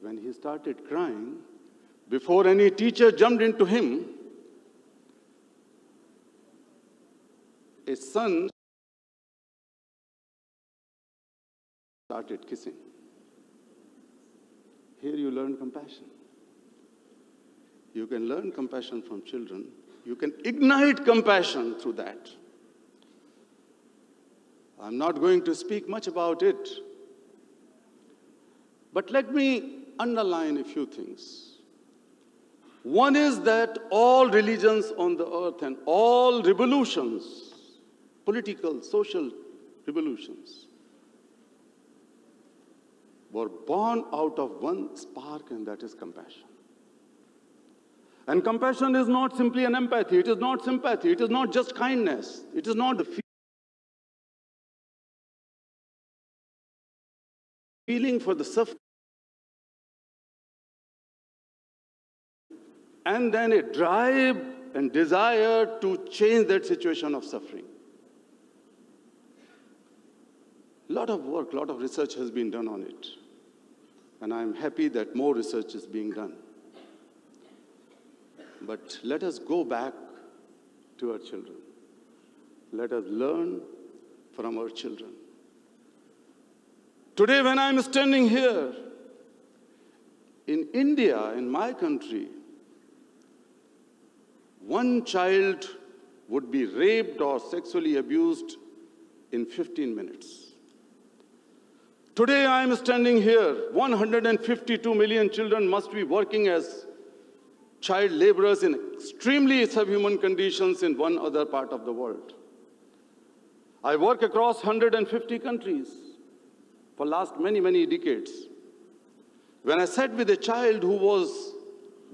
When he started crying, before any teacher jumped into him, a son started kissing. Here you learn compassion. You can learn compassion from children. You can ignite compassion through that. I'm not going to speak much about it, but let me underline a few things. One is that all religions on the earth and all revolutions, political, social revolutions, were born out of one spark, and that is compassion. And compassion is not simply an empathy, it is not sympathy, it is not just kindness, it is not the feeling for the suffering, and then a drive and desire to change that situation of suffering. A lot of work, a lot of research has been done on it. And I'm happy that more research is being done. But let us go back to our children. Let us learn from our children. Today, when I'm standing here, in India, in my country, one child would be raped or sexually abused in 15 minutes. Today I am standing here, 152 million children must be working as child laborers in extremely subhuman conditions in one other part of the world. I work across 150 countries for last many decades. When I sat with a child who was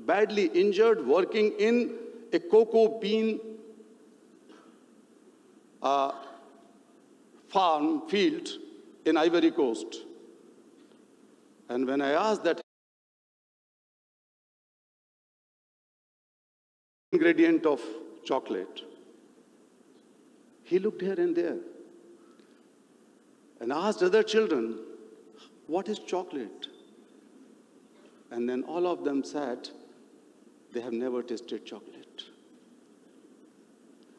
badly injured working in a cocoa bean farm field in Ivory Coast. And when I asked that ingredient of chocolate, he looked here and there and asked other children, what is chocolate? And then all of them said, they have never tasted chocolate.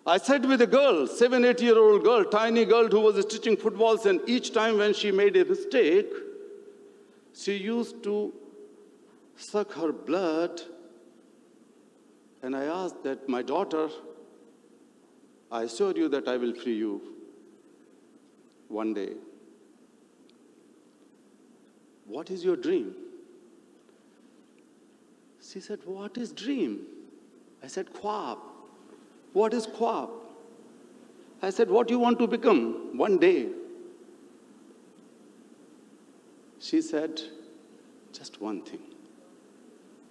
I sat with a girl, 7, 8-year-old girl, tiny girl who was stitching footballs, and each time when she made a mistake, she used to suck her blood. And I asked that, my daughter, I assure you that I will free you one day. What is your dream? She said, what is dream? I said, khwab. What is khwab? I said, what do you want to become one day? She said, just one thing.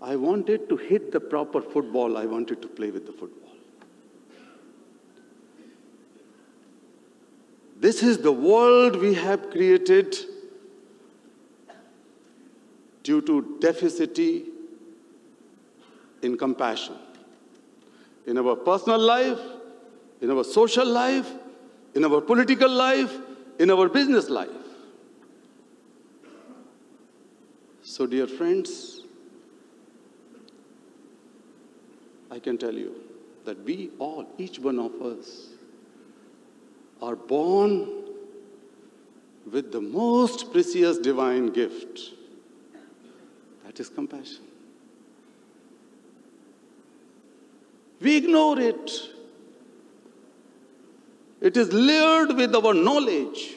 I wanted to hit the proper football. I wanted to play with the football. This is the world we have created due to deficit in compassion. In our personal life, in our social life, in our political life, in our business life. So, dear friends, I can tell you that we all, each one of us, are born with the most precious divine gift. That is compassion. We ignore it. It is layered with our knowledge,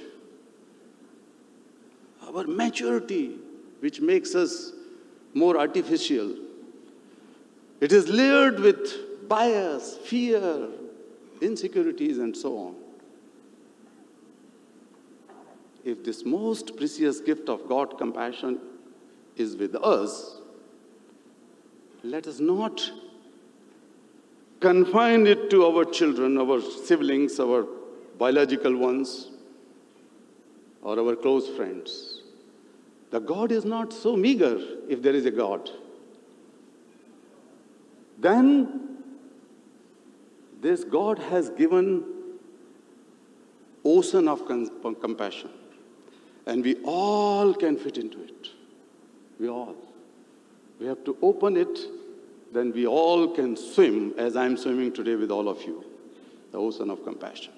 our maturity, which makes us more artificial. It is layered with bias, fear, insecurities, and so on. If this most precious gift of God, compassion, is with us, let us not confine it to our children, our siblings, our biological ones. or our close friends. The God is not so meager if there is a God. Then this God has given ocean of compassion, and we all can fit into it. We all. We have to open it, then we all can swim, as I'm swimming today with all of you, the ocean of compassion.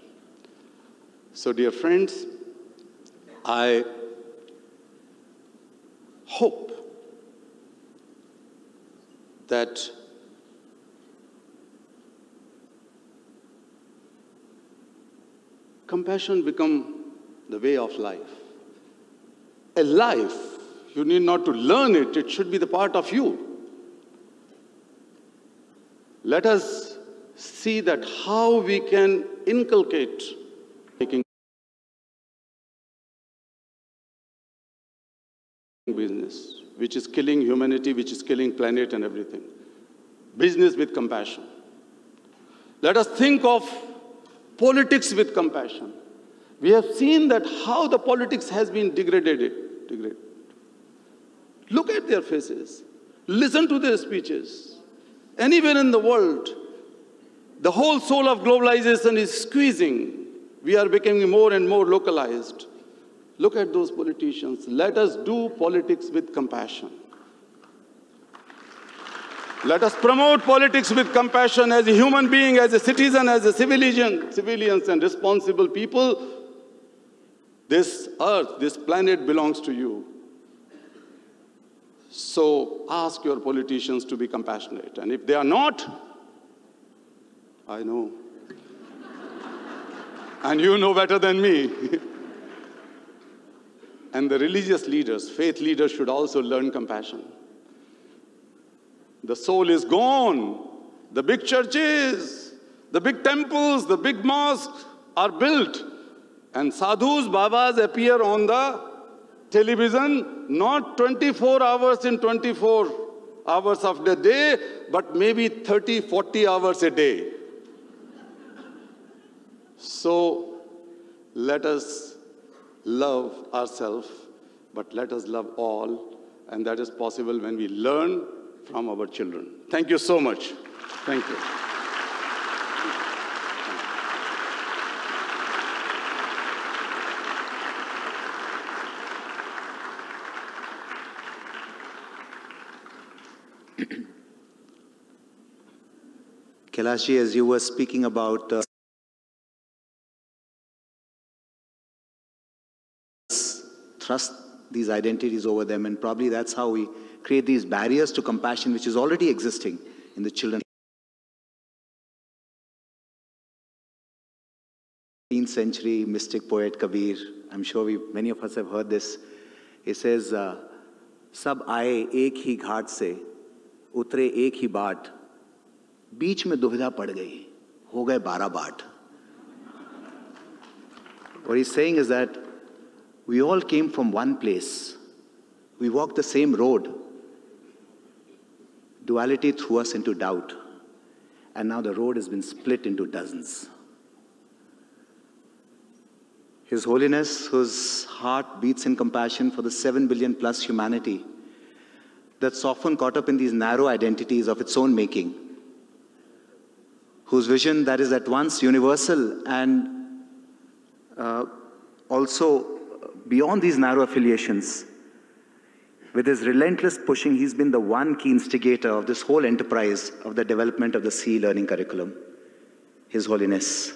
So, dear friends, I hope that compassion become the way of life. A life, you need not to learn it, it should be the part of you. Let us see that how we can inculcate making business, which is killing humanity, which is killing planet and everything. Business with compassion. Let us think of politics with compassion. We have seen that how the politics has been degraded. Look at their faces. Listen to their speeches. Anywhere in the world, the whole soul of globalization is squeezing. We are becoming more and more localized. Look at those politicians. Let us do politics with compassion. Let us promote politics with compassion as a human being, as a citizen, as a civilians and responsible people. This earth, this planet belongs to you. So ask your politicians to be compassionate. And if they are not, I know. And you know better than me. And the religious leaders, faith leaders should also learn compassion. The soul is gone. The big churches, the big temples, the big mosques are built. And sadhus, babas appear on the television, not 24 hours in 24 hours of the day, but maybe 30, 40 hours a day. So let us love ourselves, but let us love all, and that is possible when we learn from our children. Thank you so much. Thank you. Kailashi, as you were speaking about trust these identities over them, and probably that's how we create these barriers to compassion, which is already existing in the children. 18th century mystic poet Kabir, I'm sure many of us have heard this. He says, "Sab aaye ek hi ghat se, utre ek hi baat, बीच में दुविधा पड़ गई, हो गए 12 बाट." What he's saying is that we all came from one place. We walked the same road. Duality threw us into doubt. And now the road has been split into dozens. His Holiness, whose heart beats in compassion for the 7 billion plus humanity that's often caught up in these narrow identities of its own making, whose vision that is at once universal and also beyond these narrow affiliations. With his relentless pushing, he's been the one key instigator of this whole enterprise of the development of the CE learning curriculum. His Holiness.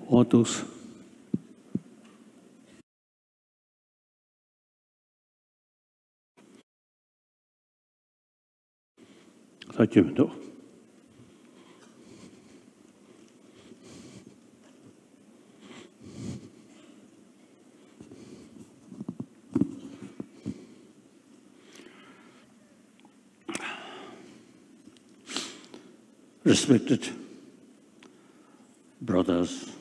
All those Rajamendo. Respected brothers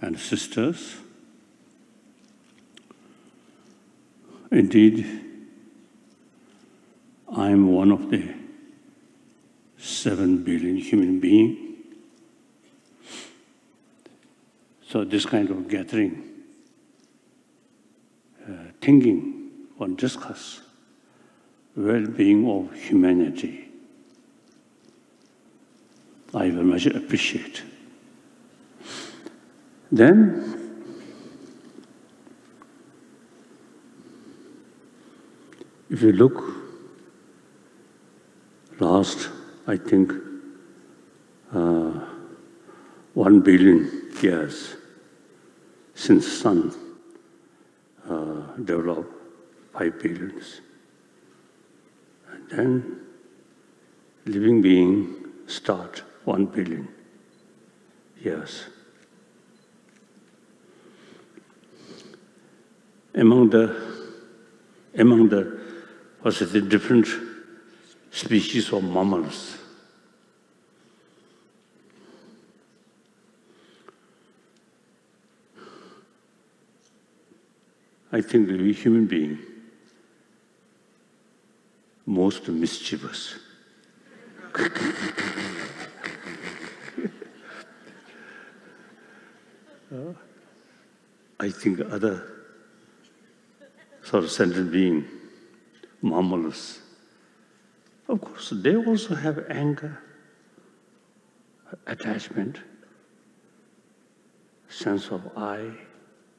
and sisters, indeed, I am one of the 7 billion human beings. So this kind of gathering, thinking or discuss well-being of humanity, I very much appreciate. Then, if you look last, I think, 1 billion years since sun developed 5 billions. And then living being start 1 billion years. Among the what's it, the different species of mammals, I think we human being most mischievous. I think other sort of sentient being, mammals, of course, they also have anger, attachment, sense of I,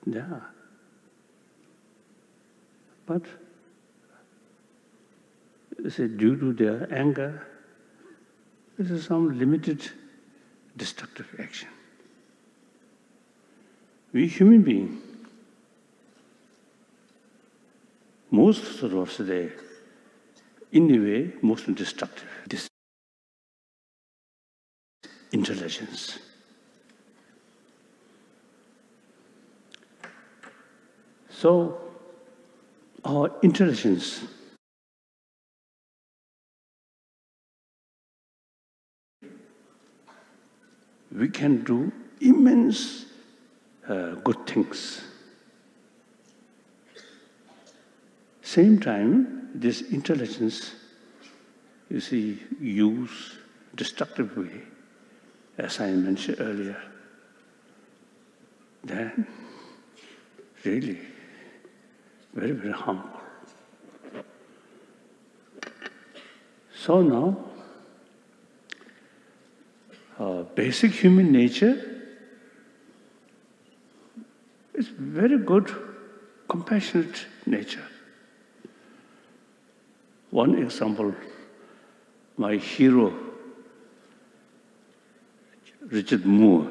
yeah. But due to their anger, this is some limited destructive action. We human beings, most of us today, in a way, most destructive. This intelligence. So, our intelligence we can do immense good things. Same time, this intelligence, you see, use destructive way, as I mentioned earlier, then really very, very harmful. So now, basic human nature is very good, compassionate nature. One example, my hero, Richard Moore.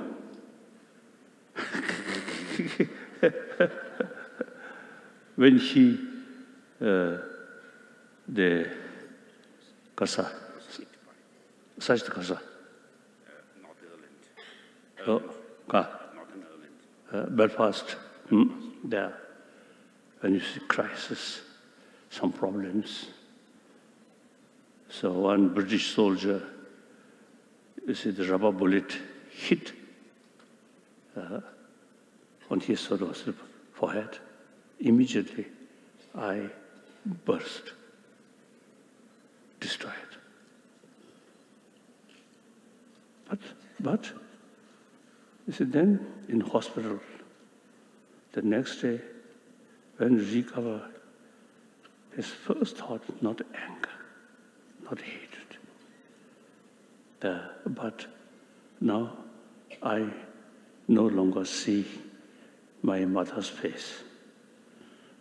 When he, the Kasa, such the Kasa. Oh, Northern Ireland. Belfast, there. When you see crisis, some problems. So one British soldier, you see the rubber bullet hit on his sort of forehead. Immediately, I burst, destroyed. But, you see, then in hospital, the next day, when he recovered, his first thought, not anger, not hatred. But now I no longer see my mother's face.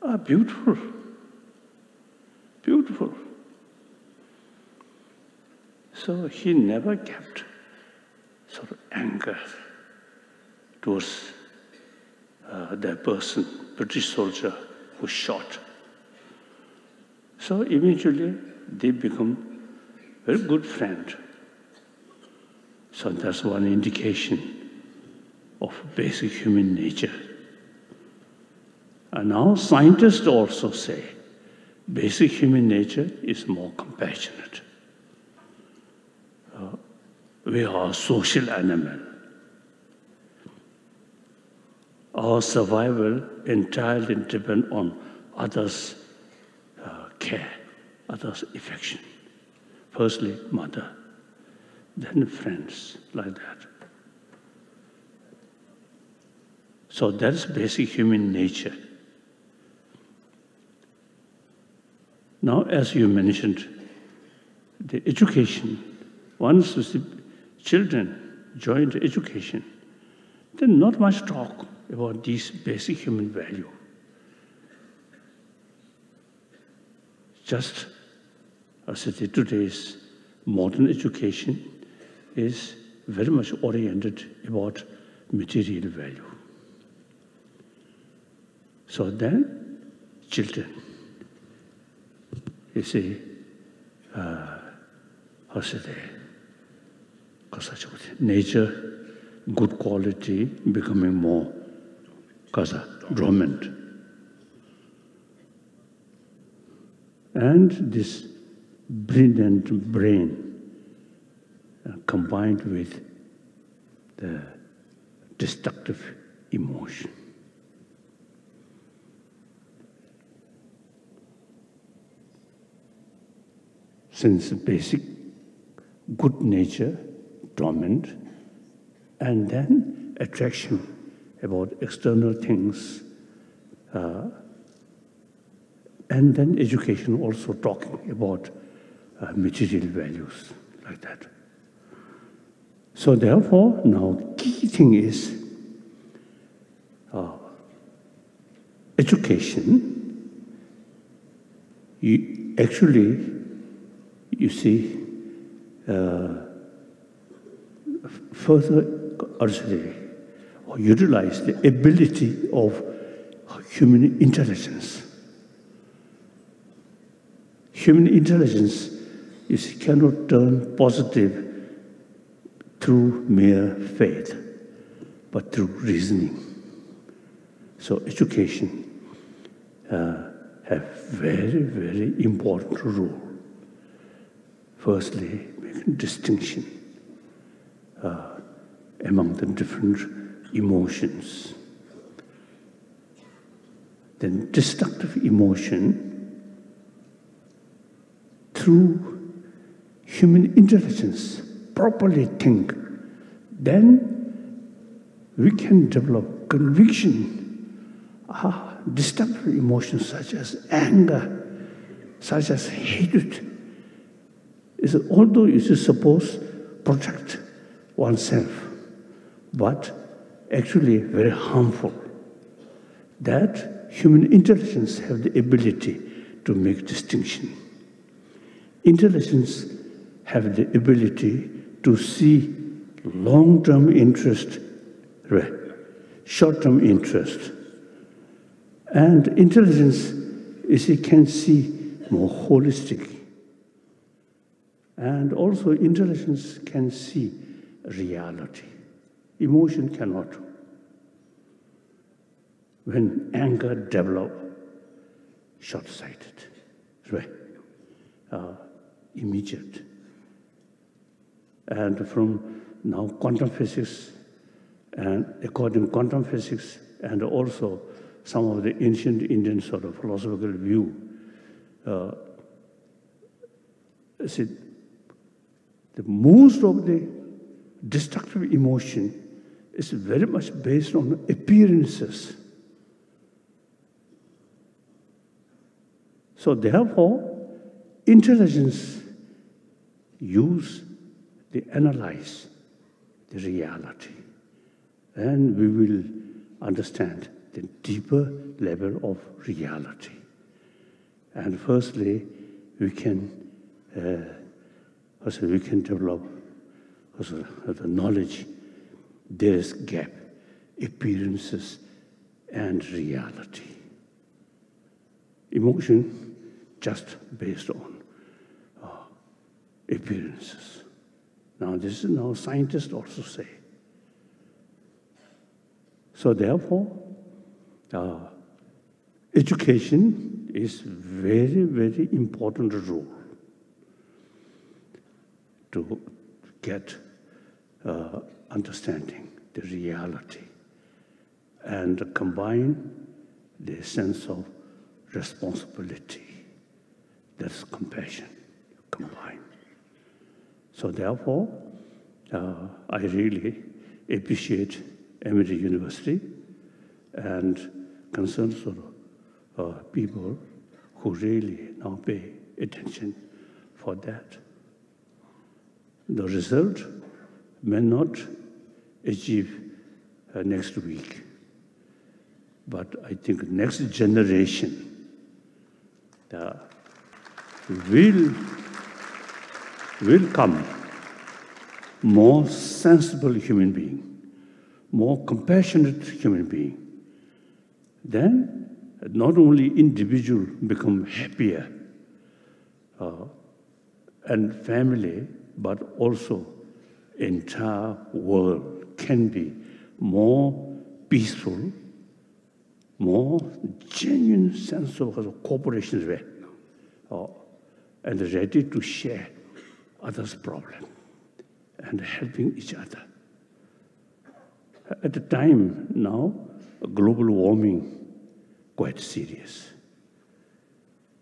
Ah, beautiful, beautiful. So he never kept sort of anger towards that person, British soldier who shot. So eventually they become very good friend. So that's one indication of basic human nature. And now scientists also say basic human nature is more compassionate. We are a social animal. Our survival entirely depends on others' care, others' affection. Firstly, mother, then friends, like that. So that's basic human nature. Now, as you mentioned, the education, once the children join the education, then not much talk about these basic human value. Just as today's modern education is very much oriented about material value. So then, children, you see, nature, good quality becoming more dormant. And this brilliant brain combined with the destructive emotion. Since basic good nature, dormant, and then attraction about external things, and then education also talking about material values, like that. So therefore, now key thing is education. You see, further or utilize the ability of human intelligence. Human intelligence cannot turn positive through mere faith, but through reasoning. So education have very, very important role. Firstly, making distinction among the different emotions. Then destructive emotion, through human intelligence, properly think, then we can develop conviction. Destructive emotions such as anger, such as hatred, although it is supposed to protect oneself, but actually very harmful. That human intelligence have the ability to make distinction. Intelligence have the ability to see long-term interest, short-term interest. And intelligence can see more holistic. And also intelligence can see reality. Emotion cannot. When anger develops, short-sighted, immediate. And from now quantum physics, and according to quantum physics, and also some of the ancient Indian sort of philosophical view, the most of the destructive emotion is very much based on appearances. So therefore, intelligence analyze the reality, and we will understand the deeper level of reality. And firstly, we can develop the knowledge. There is gap, appearances and reality. Emotion just based on appearances. Now, this is now scientists also say. So therefore, education is very, very important role to get understanding the reality and combine the sense of responsibility, that's compassion combined. So therefore, I really appreciate Emory University and concerns of people who really now pay attention for that. The result may not achieve next week, but I think next generation will come more sensible human being, more compassionate human being. Then not only individual become happier and family, but also entire world can be more peaceful, more genuine sense of cooperation and ready to share others' problem and helping each other. At the time now, global warming quite serious.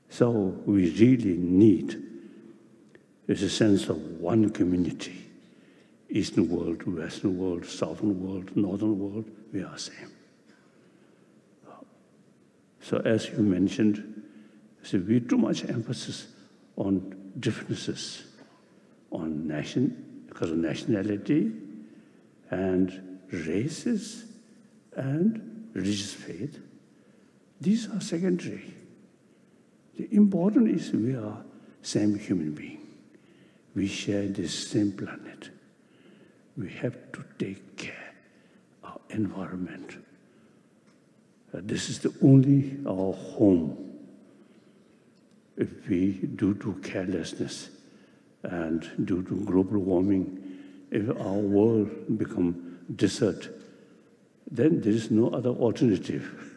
So we really need a sense of one community. Eastern world, Western world, Southern world, Northern world, we are same. So as you mentioned, so we too much emphasis on differences, on because of nationality and races and religious faith. These are secondary. The important is we are same human being. We share this same planet. We have to take care of our environment. This is the only our home. If we, due to carelessness and due to global warming, if our world become desert, then there is no other alternative.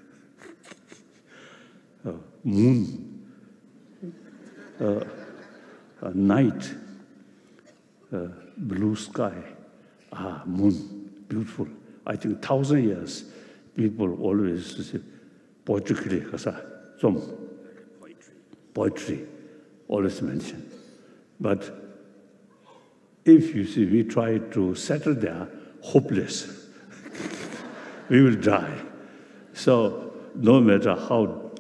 Moon, night, blue sky, moon, beautiful. I think 1,000 years, people always say, poetry, always mention. But if you see, we try to settle there, hopeless. We will die. So no matter how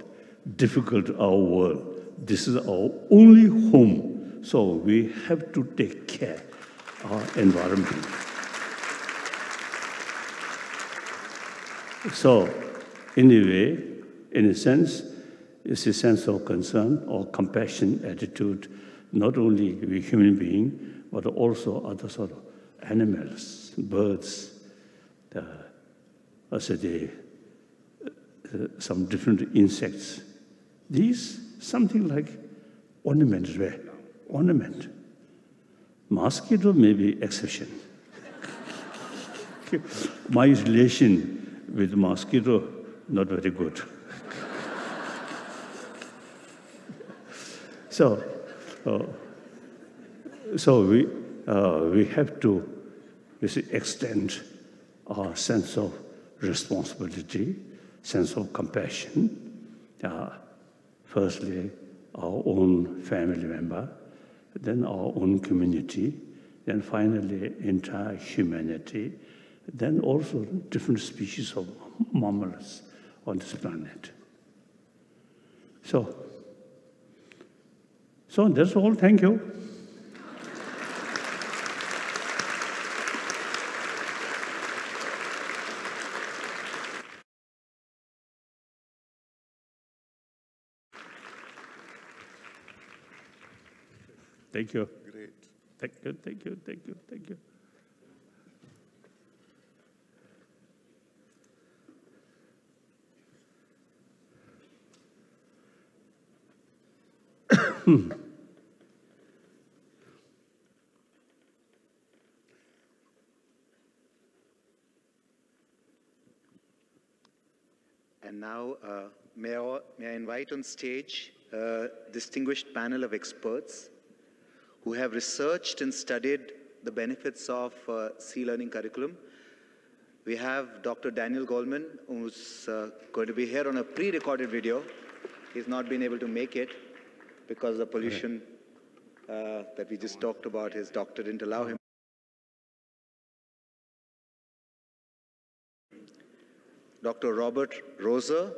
difficult our world, this is our only home. So we have to take care of our environment. So in a way, in a sense, it's a sense of concern or compassion attitude, not only we human beings, but also other sort of animals, birds, some different insects. These, something like ornament. Mosquito may be exception. My relation with mosquito, not very good. So we have to extend our sense of responsibility, sense of compassion. Firstly, our own family member, then our own community, then finally entire humanity, then also different species of mammals on this planet. So that's all. Thank you. Thank you. Great. Thank you. And now, may I invite on stage a distinguished panel of experts who have researched and studied the benefits of Sea Learning curriculum. We have Dr. Daniel Goldman, who's going to be here on a pre-recorded video. He's not been able to make it because of the pollution that we just talked about. His doctor didn't allow him. Dr. Robert Roser,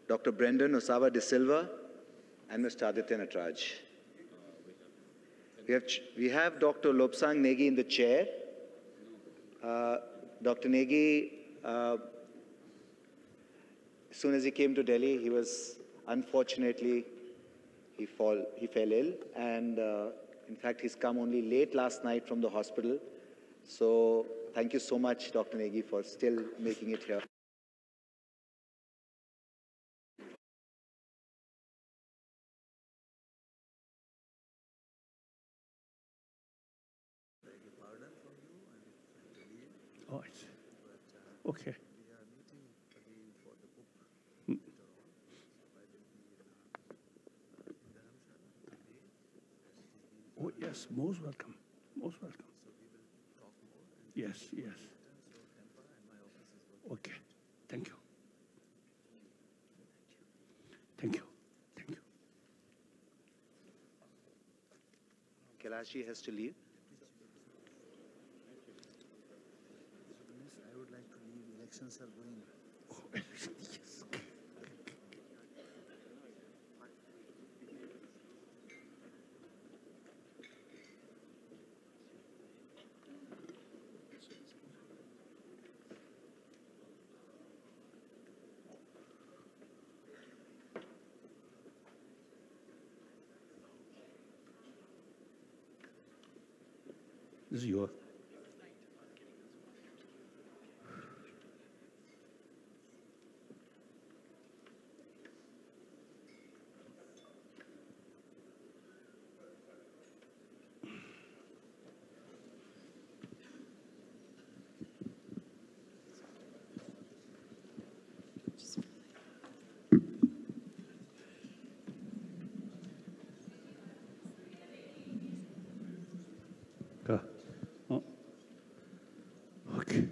Dr. Brendan Osawa de Silva, and Mr. Aditya Natraj. We have Dr. Lobsang Negi in the chair. Dr. Negi, as soon as he came to Delhi, he was, unfortunately, he fell ill. And in fact, he's come only late last night from the hospital. So thank you so much, Dr. Negi, for still making it here. Oh, it's okay. Oh, yes, most welcome. Most welcome. Yes, yes. Okay, thank you. Thank you. Thank you. Kailashi has to leave. I would like to leave. Elections are going. Oh, yes. This is your. Oh. Okay.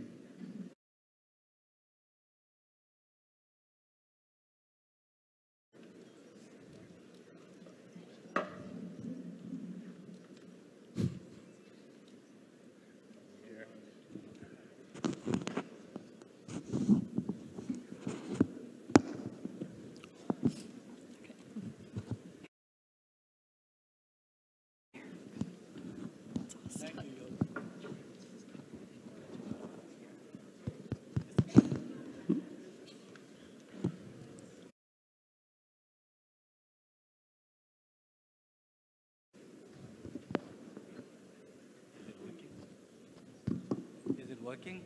Is it working?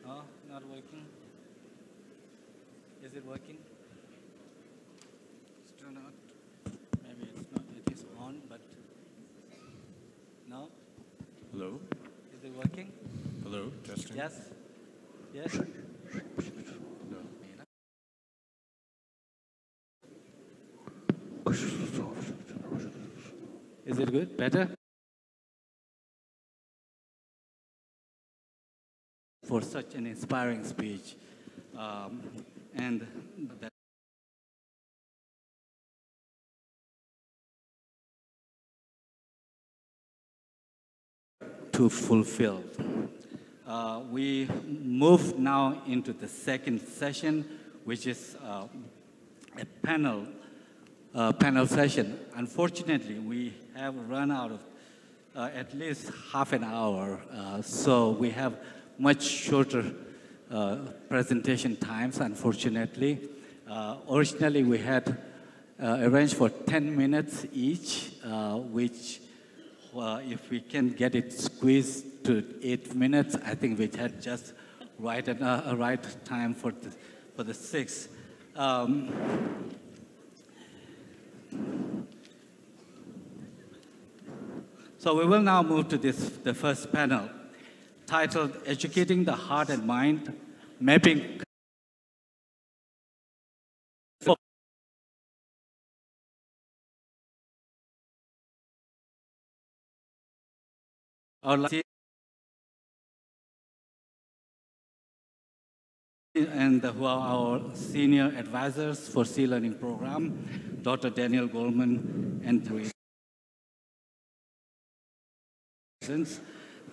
No, not working. Is it working? Still not. Maybe it's not. It is on, but no. Hello? Is it working? Hello, testing? Yes. Yes. No. Is it good? Better? For such an inspiring speech. And that to fulfill. We move now into the second session, which is a panel session. Unfortunately, we have run out of at least half an hour, so we have much shorter presentation times, unfortunately. Originally, we had arranged for 10 minutes each, which if we can get it squeezed to 8 minutes, I think we had just right time for the 6. So we will now move to the first panel, titled Educating the Heart and Mind, Mapping And who are our senior advisors for Sea Learning program, Dr. Daniel Goldman and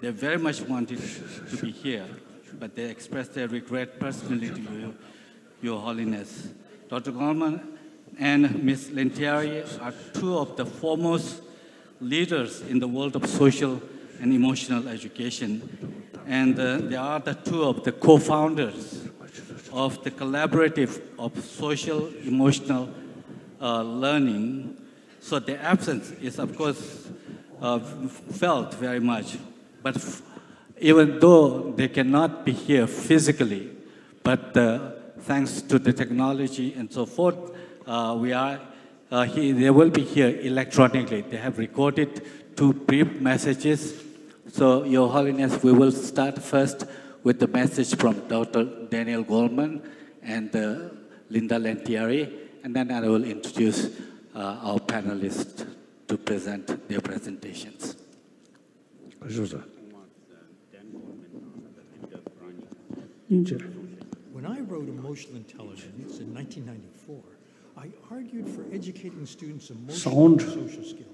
they very much wanted to be here, but they expressed their regret personally to you, Your Holiness. Dr. Goldman and Ms. Lentieri are two of the foremost leaders in the world of social and emotional education, and they are the two of the co-founders of the collaborative of social emotional learning. So the absence is, of course, felt very much. But even though they cannot be here physically, but thanks to the technology and so forth, they will be here electronically. They have recorded 2 brief messages. So, Your Holiness, we will start first with the message from Dr. Daniel Goldman and Linda Lentieri, and then I will introduce our panelists to present their presentations. When I wrote Emotional Intelligence in 1994, I argued for educating students emotional and social skills.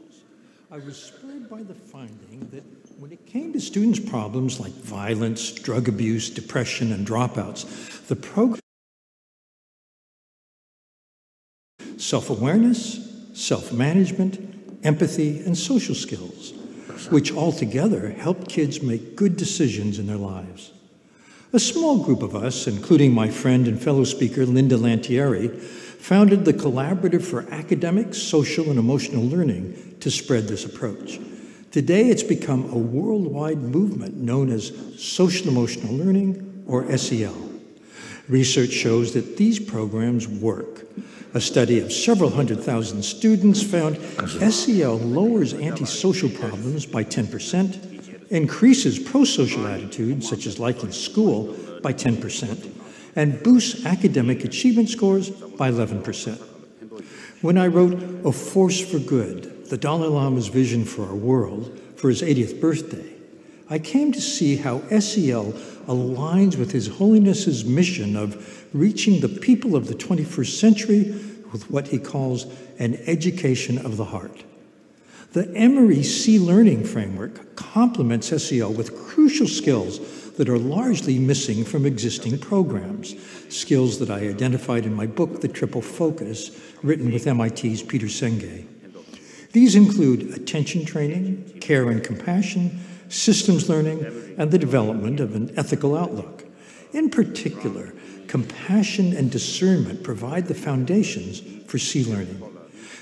I was spurred by the finding that when it came to students' problems like violence, drug abuse, depression, and dropouts, the program self-awareness, self-management, empathy, and social skills, which altogether help kids make good decisions in their lives. A small group of us, including my friend and fellow speaker Linda Lentieri, founded the Collaborative for Academic, Social, and Emotional Learning to spread this approach. Today, it's become a worldwide movement known as Social Emotional Learning, or SEL. Research shows that these programs work. A study of several 100,000 students found SEL lowers antisocial problems by 10%, increases pro-social attitudes, such as liking school, by 10%, and boosts academic achievement scores by 11%. When I wrote A Force for Good, the Dalai Lama's vision for our world, for his 80th birthday, I came to see how SEL aligns with His Holiness's mission of reaching the people of the 21st century with what he calls an education of the heart. The Emory Sea Learning Framework complements SEL with crucial skills that are largely missing from existing programs, skills that I identified in my book, The Triple Focus, written with MIT's Peter Senge. These include attention training, care and compassion, systems learning, and the development of an ethical outlook. In particular, compassion and discernment provide the foundations for sea learning.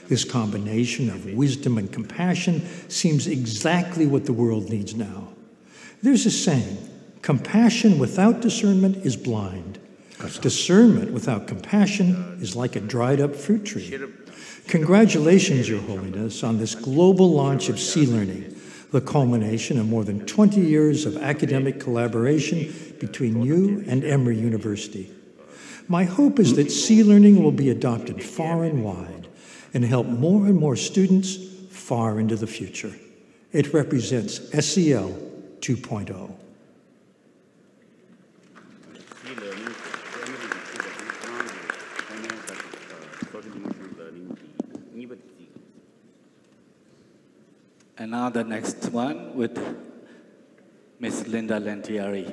This combination of wisdom and compassion seems exactly what the world needs now. There's a saying, compassion without discernment is blind. Discernment without compassion is like a dried up fruit tree. Congratulations, Your Holiness, on this global launch of sea learning, the culmination of more than 20 years of academic collaboration between you and Emory University. My hope is that sea learning will be adopted far and wide and help more and more students far into the future. It represents SEL 2.0. And now the next one with Ms. Linda Lentieri.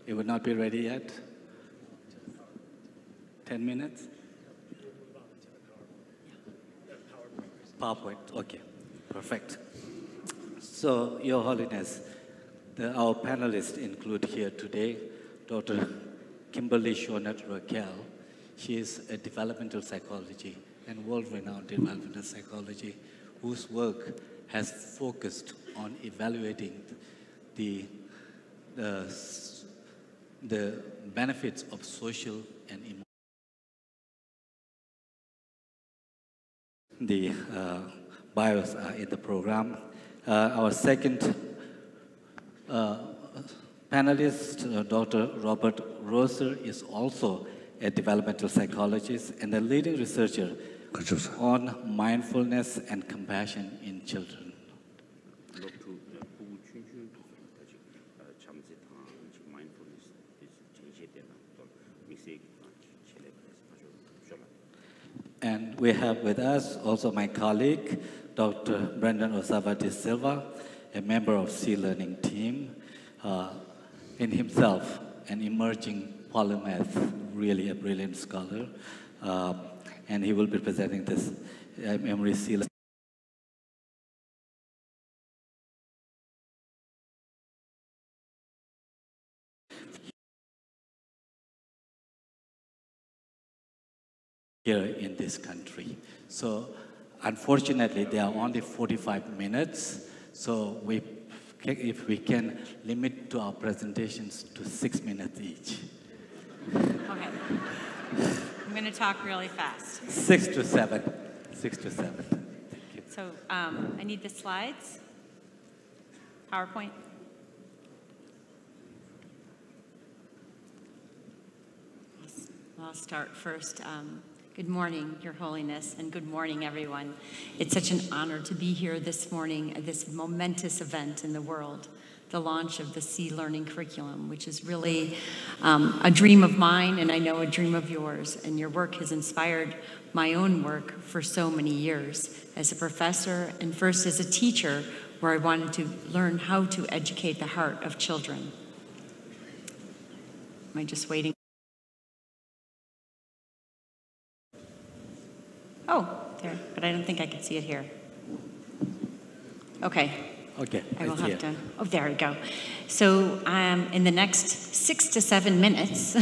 It would not be ready yet? 10 minutes? PowerPoint, okay, perfect. So, Your Holiness, our panelists include here today Dr. Kimberly Shonat-Raquel. She is a developmental psychology and world-renowned developmental psychology whose work has focused on evaluating the benefits of social and emotional. The bios are in the program. Our second panelist, Dr. Robert Roser, is also a developmental psychologist and a leading researcher on mindfulness and compassion in children. And we have with us also my colleague, Dr. Brendan Osava de Silva, a member of Sea Learning team, in himself an emerging polymath, really a brilliant scholar, and he will be presenting this Emory Sea Learning. Here in this country. So unfortunately, there are only 45 minutes. So if we can limit to our presentations to 6 minutes each. Okay. I'm going to talk really fast. 6 to 7. 6 to 7. Thank you. So I need the slides. PowerPoint. I'll start first. Good morning, Your Holiness, and good morning, everyone. It's such an honor to be here this morning at this momentous event in the world, the launch of the Sea Learning curriculum, which is really a dream of mine, and I know a dream of yours. And your work has inspired my own work for so many years as a professor and first as a teacher, where I wanted to learn how to educate the heart of children. Am I just waiting? Oh, there, but I don't think I can see it here. Okay. Okay. I will have to. Oh, there we go. So in the next 6 to 7 minutes,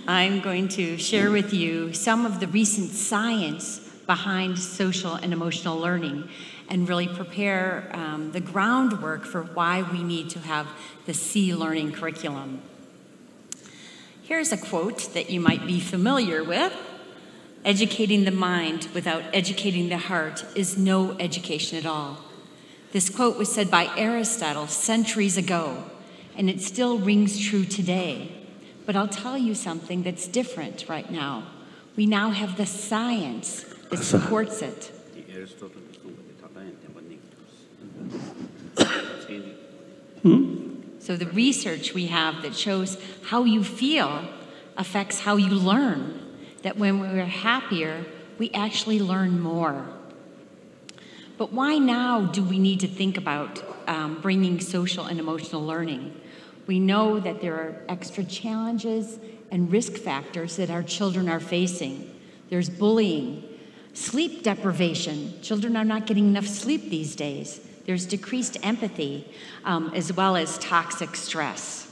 I'm going to share with you some of the recent science behind social and emotional learning and really prepare the groundwork for why we need to have the Sea Learning curriculum. Here's a quote that you might be familiar with. Educating the mind without educating the heart is no education at all. This quote was said by Aristotle centuries ago, and it still rings true today. But I'll tell you something that's different right now. We now have the science that supports it. So the research we have that shows how you feel affects how you learn. That when we're happier, we actually learn more. But why now do we need to think about bringing social and emotional learning? We know that there are extra challenges and risk factors that our children are facing. There's bullying, sleep deprivation. Children are not getting enough sleep these days. There's decreased empathy, as well as toxic stress.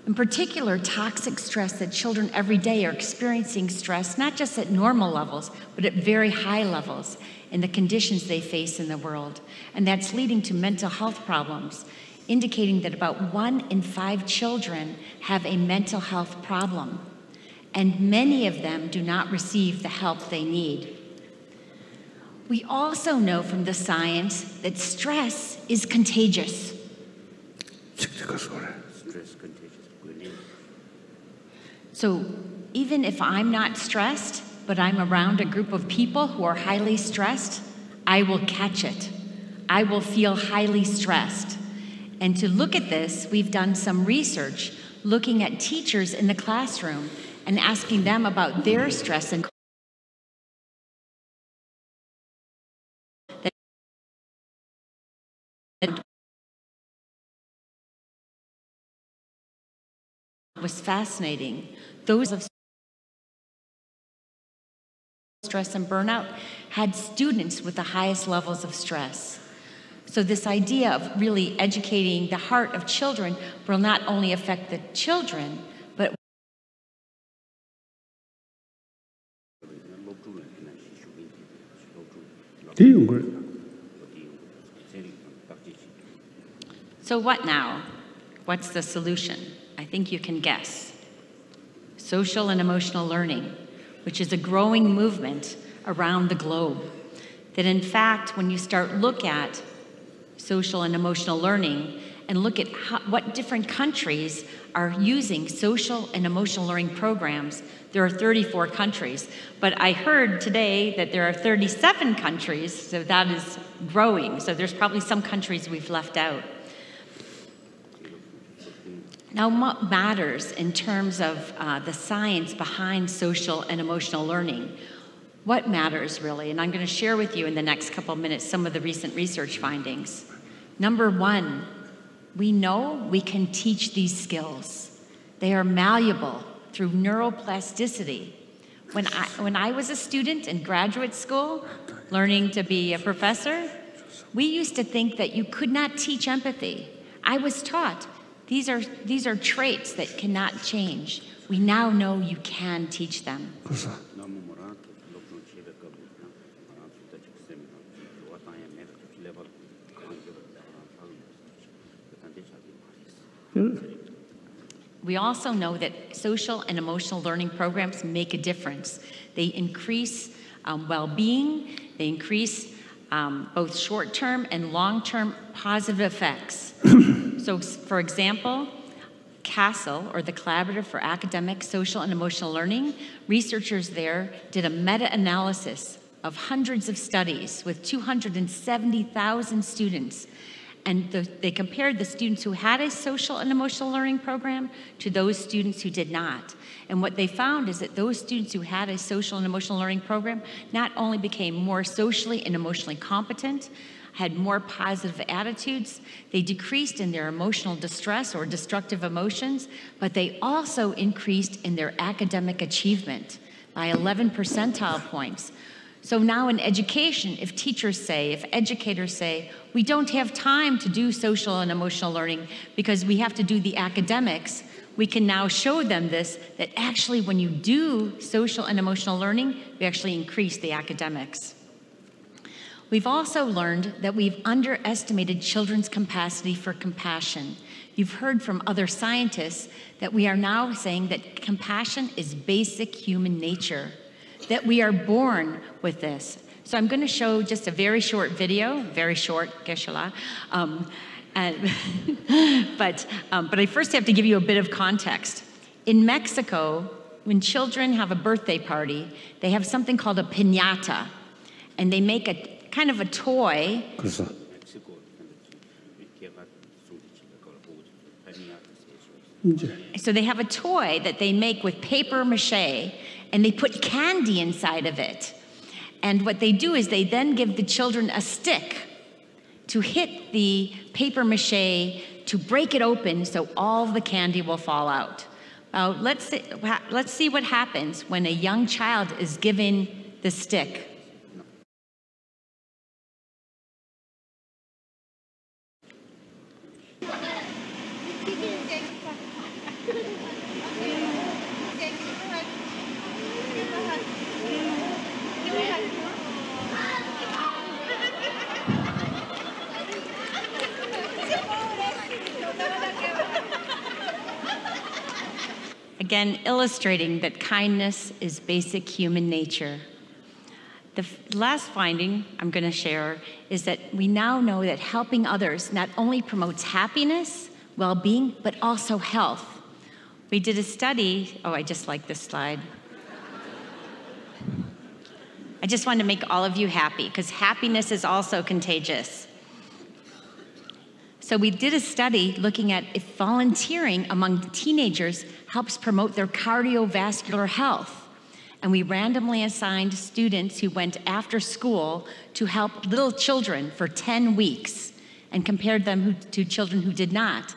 In particular, toxic stress that children every day are experiencing stress, not just at normal levels, but at very high levels in the conditions they face in the world. And that's leading to mental health problems, indicating that about 1 in 5 children have a mental health problem. And many of them do not receive the help they need. We also know from the science that stress is contagious. So even if I'm not stressed, but I'm around a group of people who are highly stressed, I will catch it. I will feel highly stressed. And to look at this, we've done some research looking at teachers in the classroom and asking them about their stress and was fascinating. Those of stress and burnout had students with the highest levels of stress. So this idea of really educating the heart of children will not only affect the children, but so what now? What's the solution? I think you can guess. Social and emotional learning, which is a growing movement around the globe. That in fact, when you start look at social and emotional learning and look at what different countries are using social and emotional learning programs, there are 34 countries. But I heard today that there are 37 countries, so that is growing. So there's probably some countries we've left out. Now, what matters in terms of the science behind social and emotional learning? What matters really? And I'm going to share with you in the next couple of minutes some of the recent research findings. Number one, we know we can teach these skills. They are malleable through neuroplasticity. When I was a student in graduate school, learning to be a professor, we used to think that you could not teach empathy. I was taught these are traits that cannot change. We now know you can teach them. We also know that social and emotional learning programs make a difference. They increase well-being, they increase both short-term and long-term positive effects. So, for example, CASEL, or the Collaborative for Academic, Social, and Emotional Learning, researchers there did a meta-analysis of hundreds of studies with 270,000 students. And they compared the students who had a social and emotional learning program to those students who did not. And what they found is that those students who had a social and emotional learning program not only became more socially and emotionally competent, had more positive attitudes, they decreased in their emotional distress or destructive emotions, but they also increased in their academic achievement by 11 percentile points. So now in education, if teachers say, if educators say, we don't have time to do social and emotional learning because we have to do the academics, we can now show them this, that actually when you do social and emotional learning, we actually increase the academics. We've also learned that we've underestimated children's capacity for compassion. You've heard from other scientists that we are now saying that compassion is basic human nature, that we are born with this. So I'm going to show just a very short video, very short, geshe-la, but I first have to give you a bit of context. In Mexico, when children have a birthday party, they have something called a piñata, and they make a kind of a toy. So they have a toy that they make with paper mache, and they put candy inside of it. And what they do is they then give the children a stick to hit the paper mache to break it open so all the candy will fall out. Let's see what happens when a young child is given the stick. Again, illustrating that kindness is basic human nature. The last finding I'm going to share is that we now know that helping others not only promotes happiness, well-being, but also health. We did a study, I just like this slide. I just wanted to make all of you happy, because happiness is also contagious. So we did a study looking at if volunteering among teenagers helps promote their cardiovascular health. And we randomly assigned students who went after school to help little children for 10 weeks and compared them to children who did not.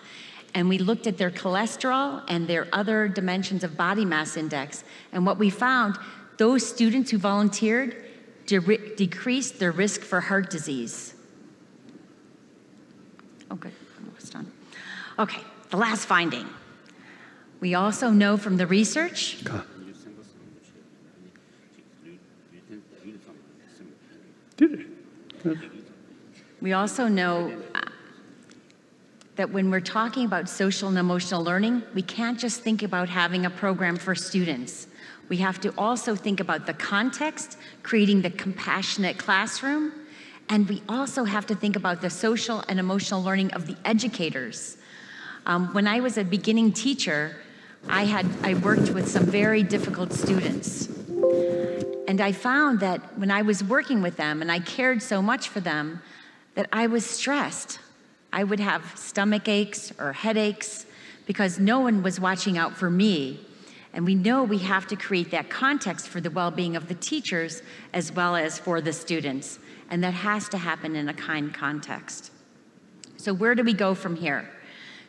And we looked at their cholesterol and their other dimensions of body mass index. And what we found, those students who volunteered decreased their risk for heart disease. Oh, good, I'm almost done. Okay, the last finding. We also know from the research we also know that when we're talking about social and emotional learning, we can't just think about having a program for students. We have to also think about the context, creating the compassionate classroom, and we also have to think about the social and emotional learning of the educators. When I was a beginning teacher, I worked with some very difficult students. And I found that when I was working with them and I cared so much for them, that I was stressed. I would have stomach aches or headaches because no one was watching out for me. And we know we have to create that context for the well-being of the teachers as well as for the students. And that has to happen in a kind context. So where do we go from here?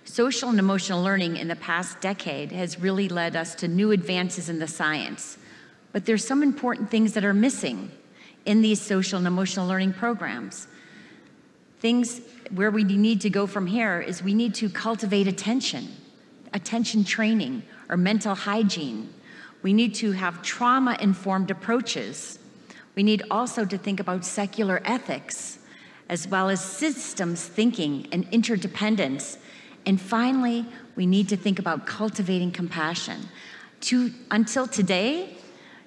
Social and emotional learning in the past decade has really led us to new advances in the science. But there's some important things that are missing in these social and emotional learning programs. Things where we need to go from here is we need to cultivate attention training, or mental hygiene. We need to have trauma-informed approaches. We need also to think about secular ethics, as well as systems thinking and interdependence. And finally, we need to think about cultivating compassion. Until today,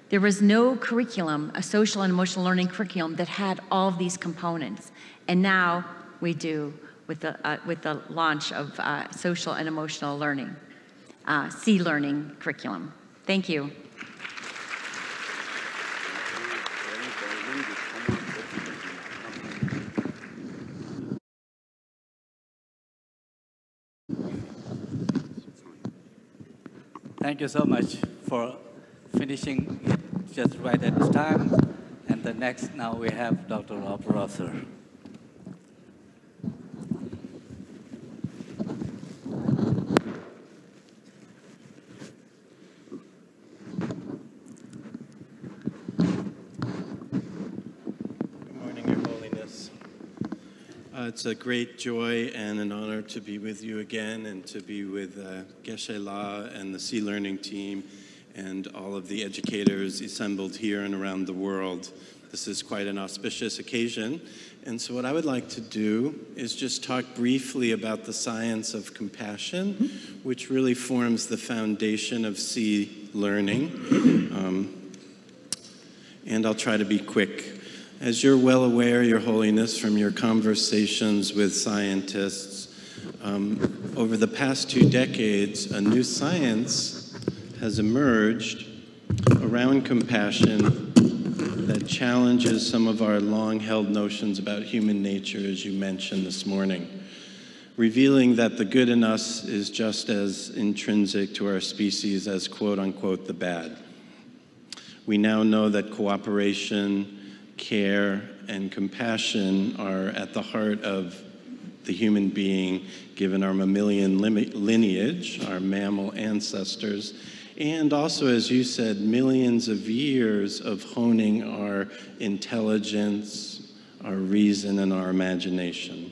there was no curriculum, a social and emotional learning curriculum, that had all of these components. And now we do with the launch of social and emotional learning, C-learning curriculum. Thank you. Thank you so much for finishing it just right at this time. And the next, now we have Dr. Rob Rosser. Good morning, Your Holiness. It's a great joy and an honor to be with you again and to be with Geshe La and the C-Learning team and all of the educators assembled here and around the world. This is quite an auspicious occasion. And so what I would like to do is just talk briefly about the science of compassion, which really forms the foundation of C-Learning. And I'll try to be quick. As you're well aware, Your Holiness, from your conversations with scientists, over the past 2 decades, a new science has emerged around compassion that challenges some of our long-held notions about human nature, as you mentioned this morning, revealing that the good in us is just as intrinsic to our species as, quote-unquote, the bad. We now know that cooperation, care, and compassion are at the heart of the human being, given our mammalian lineage, our mammal ancestors, and also, as you said, millions of years of honing our intelligence, our reason, and our imagination.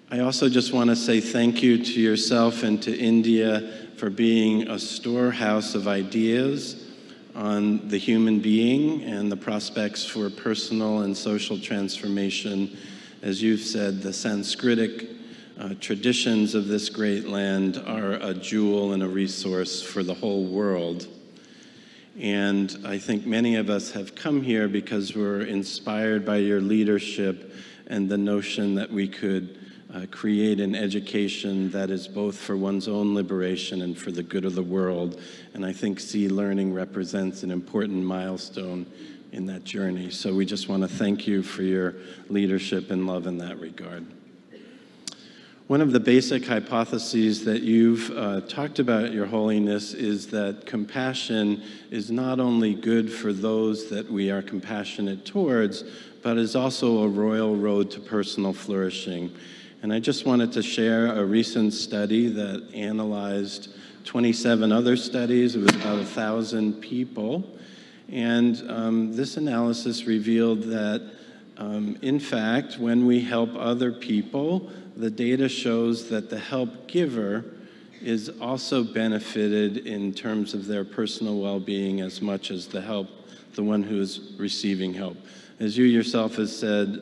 I also just want to say thank you to yourself and to India for being a storehouse of ideas on the human being and the prospects for personal and social transformation. As you've said, the Sanskritic traditions of this great land are a jewel and a resource for the whole world. And I think many of us have come here because we're inspired by your leadership and the notion that we could create an education that is both for one's own liberation and for the good of the world. And I think C-Learning represents an important milestone in that journey. So we just want to thank you for your leadership and love in that regard. One of the basic hypotheses that you've talked about, Your Holiness, is that compassion is not only good for those that we are compassionate towards, but is also a royal road to personal flourishing. And I just wanted to share a recent study that analyzed 27 other studies. It was about 1,000 people. And this analysis revealed that, in fact, when we help other people, the data shows that the help giver is also benefited in terms of their personal well-being as much as the one who is receiving help. As you yourself have said,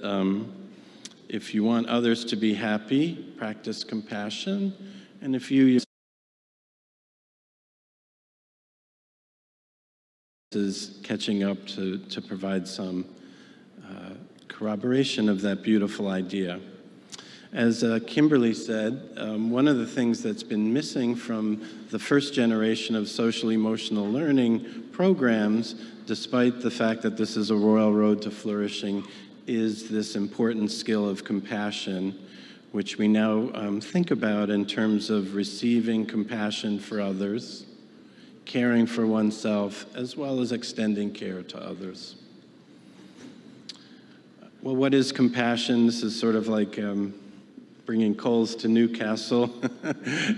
if you want others to be happy, practice compassion. And if you is catching up to provide some corroboration of that beautiful idea. As Kimberly said, one of the things that's been missing from the first generation of social-emotional learning programs, despite the fact that this is a royal road to flourishing, is this important skill of compassion, which we now think about in terms of receiving compassion for others, caring for oneself, as well as extending care to others. Well, what is compassion? This is sort of like bringing coals to Newcastle.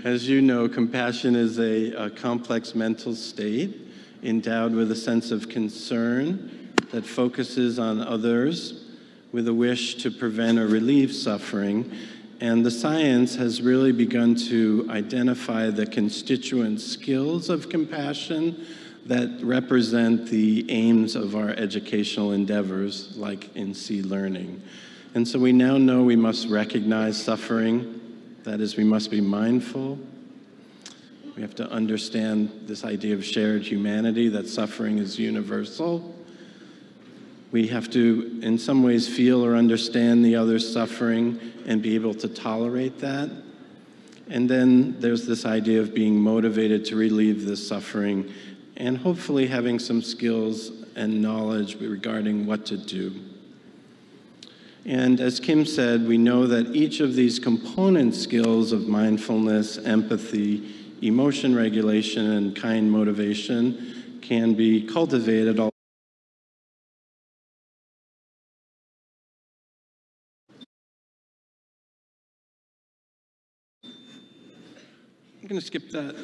As you know, compassion is a complex mental state endowed with a sense of concern that focuses on others with a wish to prevent or relieve suffering. And the science has really begun to identify the constituent skills of compassion that represent the aims of our educational endeavors, like in C Learning. And so we now know we must recognize suffering. That is, we must be mindful. We have to understand this idea of shared humanity, that suffering is universal. We have to, in some ways, feel or understand the other's suffering and be able to tolerate that. And then there's this idea of being motivated to relieve this suffering and hopefully having some skills and knowledge regarding what to do. And as Kim said, we know that each of these component skills of mindfulness, empathy, emotion regulation, and kind motivation can be cultivated. I'm going to skip that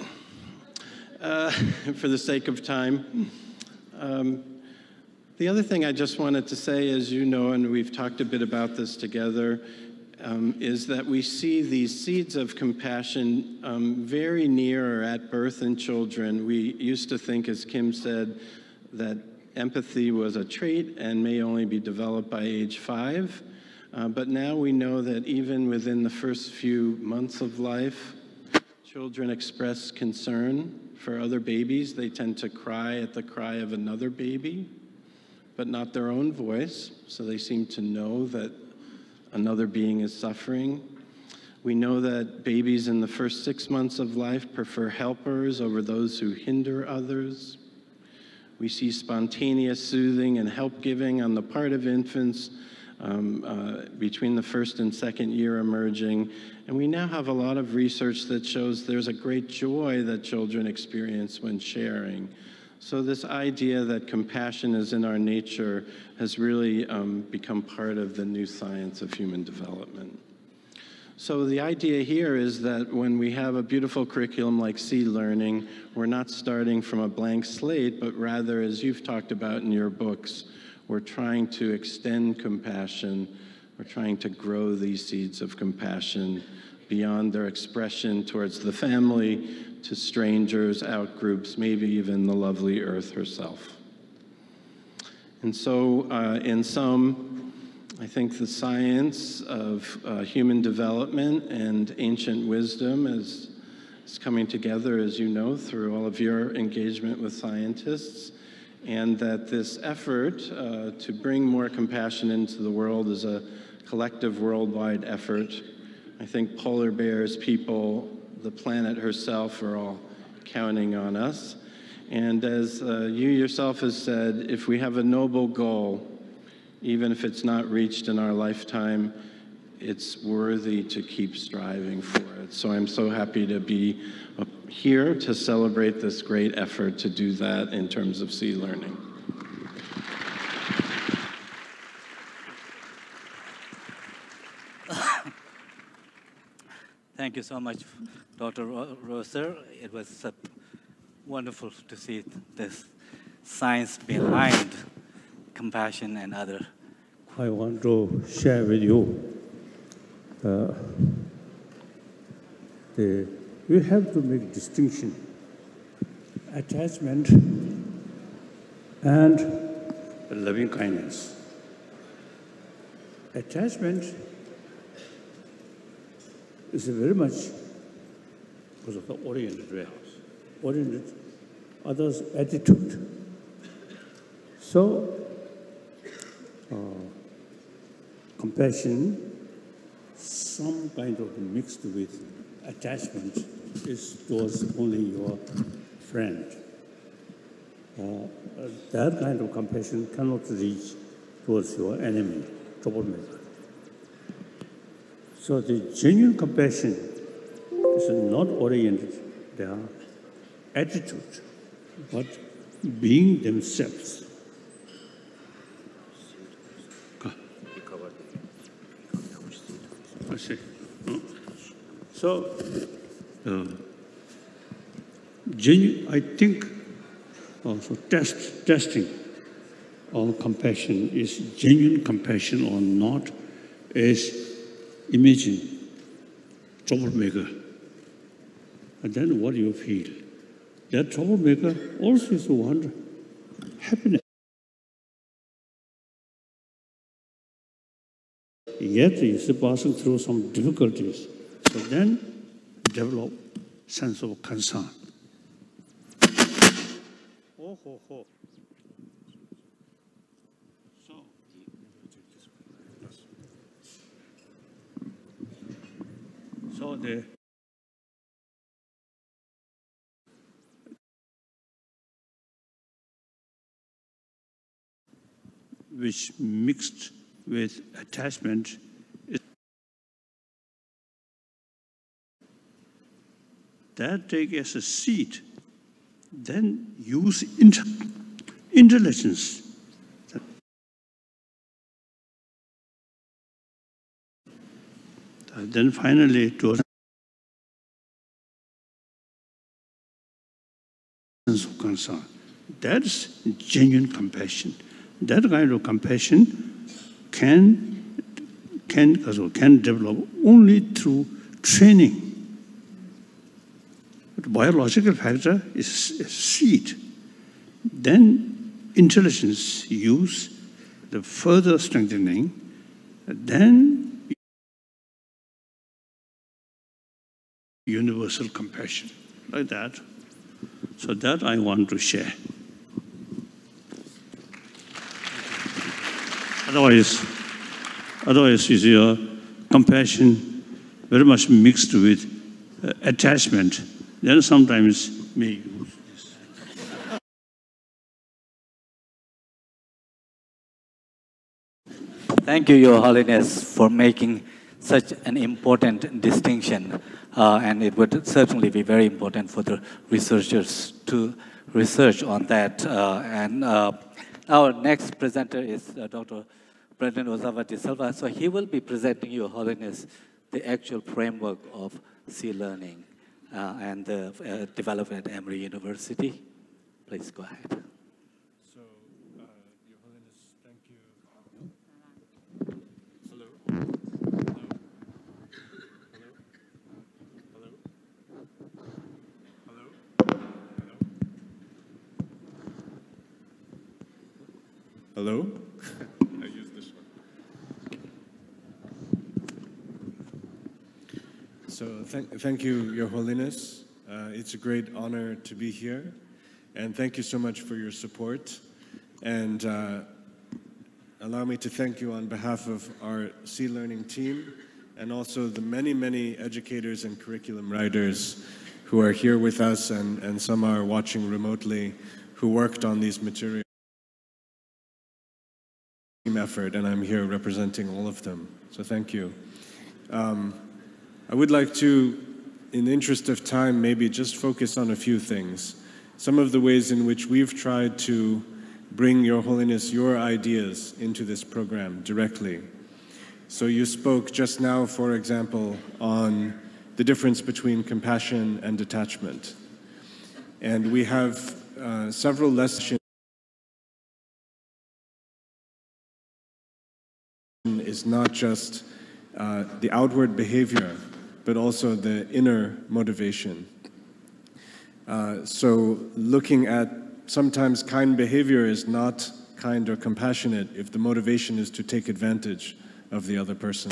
for the sake of time. The other thing I just wanted to say, as you know, and we've talked a bit about this together, is that we see these seeds of compassion very near or at birth in children. We used to think, as Kim said, that empathy was a trait and may only be developed by age 5. But now we know that even within the first few months of life, children express concern for other babies. They tend to cry at the cry of another baby, but not their own voice. So they seem to know that another being is suffering. We know that babies in the first 6 months of life prefer helpers over those who hinder others. We see spontaneous soothing and help giving on the part of infants between the first and second year emerging. And we now have a lot of research that shows there's a great joy that children experience when sharing. So this idea that compassion is in our nature has really become part of the new science of human development. So the idea here is that when we have a beautiful curriculum like C Learning, we're not starting from a blank slate, but rather, as you've talked about in your books, we're trying to extend compassion. We're trying to grow these seeds of compassion beyond their expression towards the family, to strangers, outgroups, maybe even the lovely Earth herself. And so, in sum, I think the science of human development and ancient wisdom is coming together, as you know, through all of your engagement with scientists, and that this effort to bring more compassion into the world is a collective worldwide effort. I think polar bears, people, the planet herself are all counting on us. And as you yourself has said, if we have a noble goal, even if it's not reached in our lifetime, it's worthy to keep striving for it. So I'm so happy to be here to celebrate this great effort to do that in terms of C Learning. Thank you so much, Dr. Rosser. It was wonderful to see this science behind compassion and other. I want to share with you we have to make distinction, attachment and loving kindness. Attachment is very much because of the oriented way, oriented others' attitude. So, compassion, some kind of mixed with attachment, is towards only your friend. That kind of compassion cannot reach towards your enemy, troublemaker. So So the genuine compassion is not oriented their attitude, but being themselves. So, I think also testing of compassion is genuine compassion or not, is imagine troublemaker. And then what you feel? That troublemaker also is one happiness. Yet he is passing through some difficulties. So then develop sense of concern. So which mixed with attachment is that take as a seed, then use intelligence. Then finally to a sense of concern. That's genuine compassion. That kind of compassion can develop only through training. The biological factor is a seed. Then intelligence use, the further strengthening, then universal compassion, like that. So that I want to share. Otherwise is your compassion very much mixed with attachment. Then sometimes may use this. Thank you, Your Holiness, for making such an important distinction. And it would certainly be very important for the researchers to research on that. Our next presenter is Dr. Brendan Ozawa de Silva. So he will be presenting, Your Holiness, the actual framework of sea learning and the development at Emory University. Please go ahead. So, Your Holiness, thank you. Hello? Hello? I use this one. So thank you, Your Holiness. It's a great honor to be here. And thank you so much for your support. And allow me to thank you on behalf of our Sea Learning team and also the many, many educators and curriculum writers who are here with us and some are watching remotely who worked on these materials. Effort, and I'm here representing all of them. So thank you. I would like to, in the interest of time, maybe just focus on a few things. Some of the ways in which we've tried to bring Your Holiness your ideas into this program directly. So you spoke just now, for example, on the difference between compassion and detachment. And we have several lessons. Is not just the outward behavior, but also the inner motivation. So looking at sometimes kind behavior is not kind or compassionate if the motivation is to take advantage of the other person.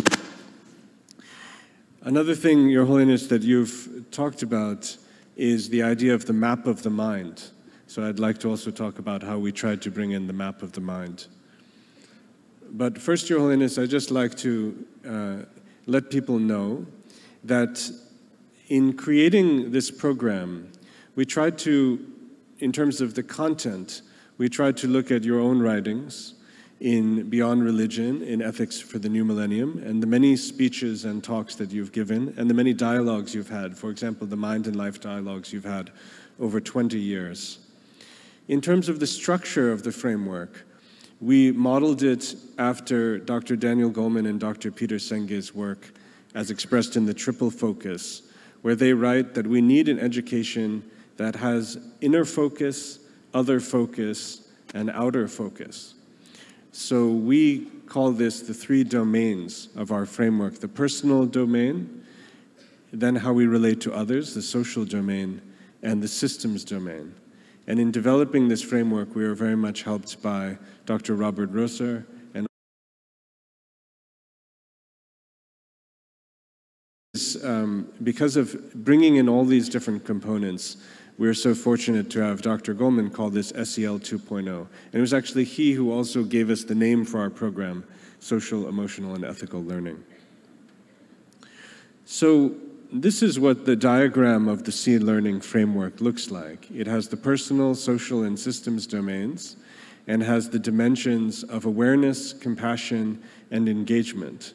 Another thing, Your Holiness, that you've talked about is the idea of the map of the mind. So I'd like to also talk about how we tried to bring in the map of the mind. But first, Your Holiness, I'd just like to let people know that in creating this program, we tried to, in terms of the content, we tried to look at your own writings in Beyond Religion, in Ethics for the New Millennium, and the many speeches and talks that you've given, and the many dialogues you've had, for example, the Mind and Life dialogues you've had over 20 years. In terms of the structure of the framework, we modeled it after Dr. Daniel Goleman and Dr. Peter Senge's work as expressed in the Triple Focus, where they write that we need an education that has inner focus, other focus, and outer focus. So we call this the 3 domains of our framework: the personal domain, then how we relate to others, the social domain, and the systems domain. And in developing this framework, we are very much helped by Dr. Robert Rosser and because of bringing in all these different components, we're so fortunate to have Dr. Goleman call this SEL 2.0. And it was actually he who also gave us the name for our program, Social, Emotional, and Ethical Learning. So this is what the diagram of the SEED Learning framework looks like. It has the personal, social, and systems domains, and has the dimensions of awareness, compassion, and engagement.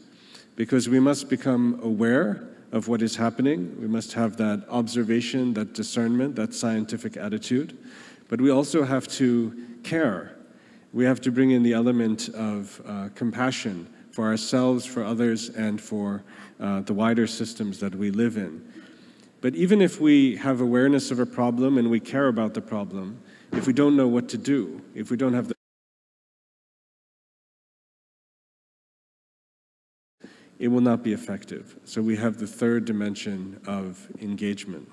Because we must become aware of what is happening. We must have that observation, that discernment, that scientific attitude. But we also have to care. We have to bring in the element of compassion for ourselves, for others, and for the wider systems that we live in. But even if we have awareness of a problem and we care about the problem, if we don't know what to do, if we don't have the it will not be effective. So we have the 3rd dimension of engagement.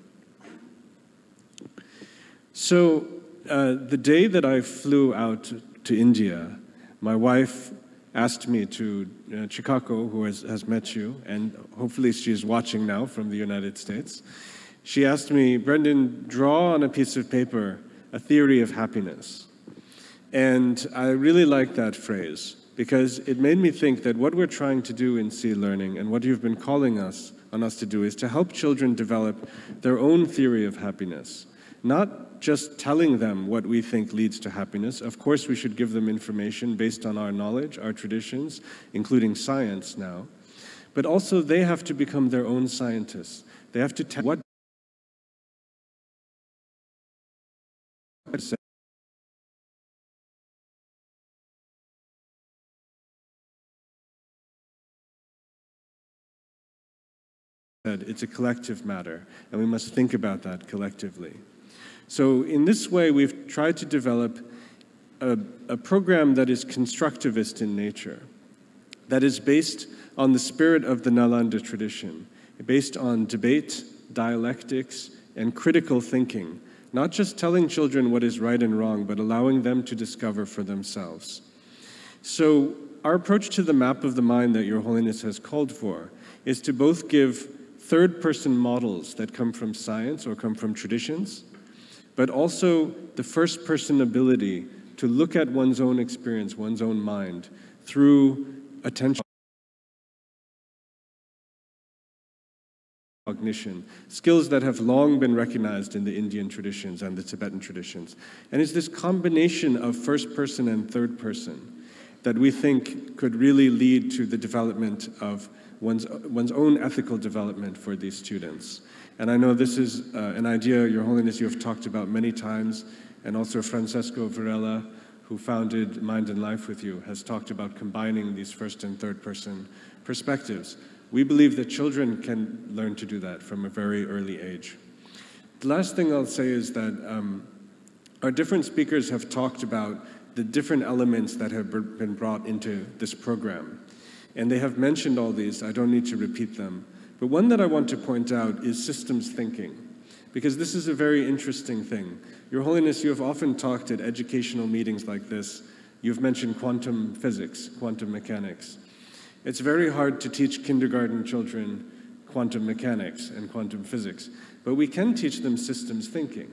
So the day that I flew out to India, my wife asked me to, Chikako, who has met you, and hopefully she's watching now from the United States, she asked me, Brendan, draw on a piece of paper a theory of happiness. And I really like that phrase, because it made me think that what we're trying to do in SEED Learning, and what you've been calling on us to do, is to help children develop their own theory of happiness. Not just telling them what we think leads to happiness. Of course, we should give them information based on our knowledge, our traditions, including science now. But also, they have to become their own scientists. They have to tell what it's a collective matter, and we must think about that collectively. So in this way, we've tried to develop a program that is constructivist in nature, that is based on the spirit of the Nalanda tradition, based on debate, dialectics, and critical thinking, not just telling children what is right and wrong, but allowing them to discover for themselves. So our approach to the map of the mind that Your Holiness has called for is to both give third-person models that come from science or come from traditions, but also the first-person ability to look at one's own experience, one's own mind, through attention, cognition, skills that have long been recognized in the Indian traditions and the Tibetan traditions. And it's this combination of first-person and third-person that we think could really lead to the development of one's own ethical development for these students. And I know this is an idea, Your Holiness, you have talked about many times, and also Francesco Varela, who founded Mind and Life with you, has talked about combining these first and third person perspectives. We believe that children can learn to do that from a very early age. The last thing I'll say is that our different speakers have talked about the different elements that have been brought into this program. And they have mentioned all these, I don't need to repeat them. But one that I want to point out is systems thinking, because this is a very interesting thing. Your Holiness, you have often talked at educational meetings like this. You've mentioned quantum physics, quantum mechanics. It's very hard to teach kindergarten children quantum mechanics and quantum physics, but we can teach them systems thinking.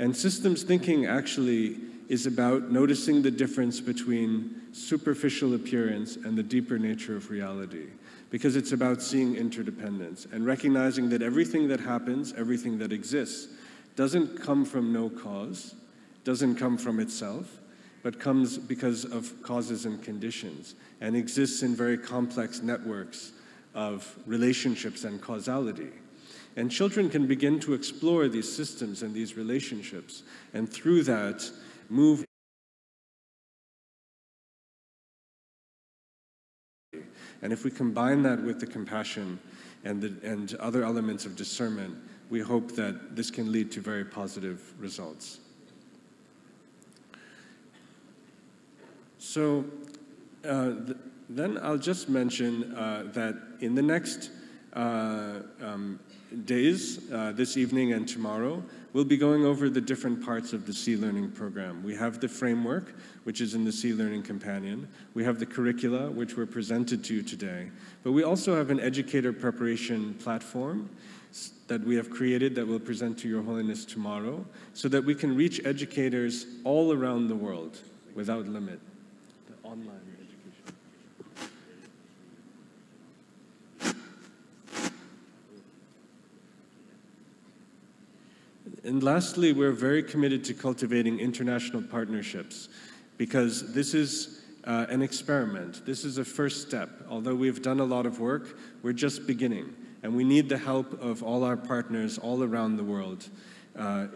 And systems thinking actually is about noticing the difference between superficial appearance and the deeper nature of reality, because it's about seeing interdependence and recognizing that everything that happens, everything that exists, doesn't come from no cause, doesn't come from itself, but comes because of causes and conditions, and exists in very complex networks of relationships and causality. And children can begin to explore these systems and these relationships, and through that, move. And if we combine that with the compassion and other elements of discernment, we hope that this can lead to very positive results. So then I'll just mention that in the next days, this evening and tomorrow, we'll be going over the different parts of the Sea Learning program. We have the framework, which is in the Sea Learning Companion. We have the curricula, which were presented to you today. But we also have an educator preparation platform that we have created that we'll present to Your Holiness tomorrow, so that we can reach educators all around the world without limit. The online education. And lastly, we're very committed to cultivating international partnerships, because this is an experiment. This is a first step. Although we've done a lot of work, we're just beginning. And we need the help of all our partners all around the world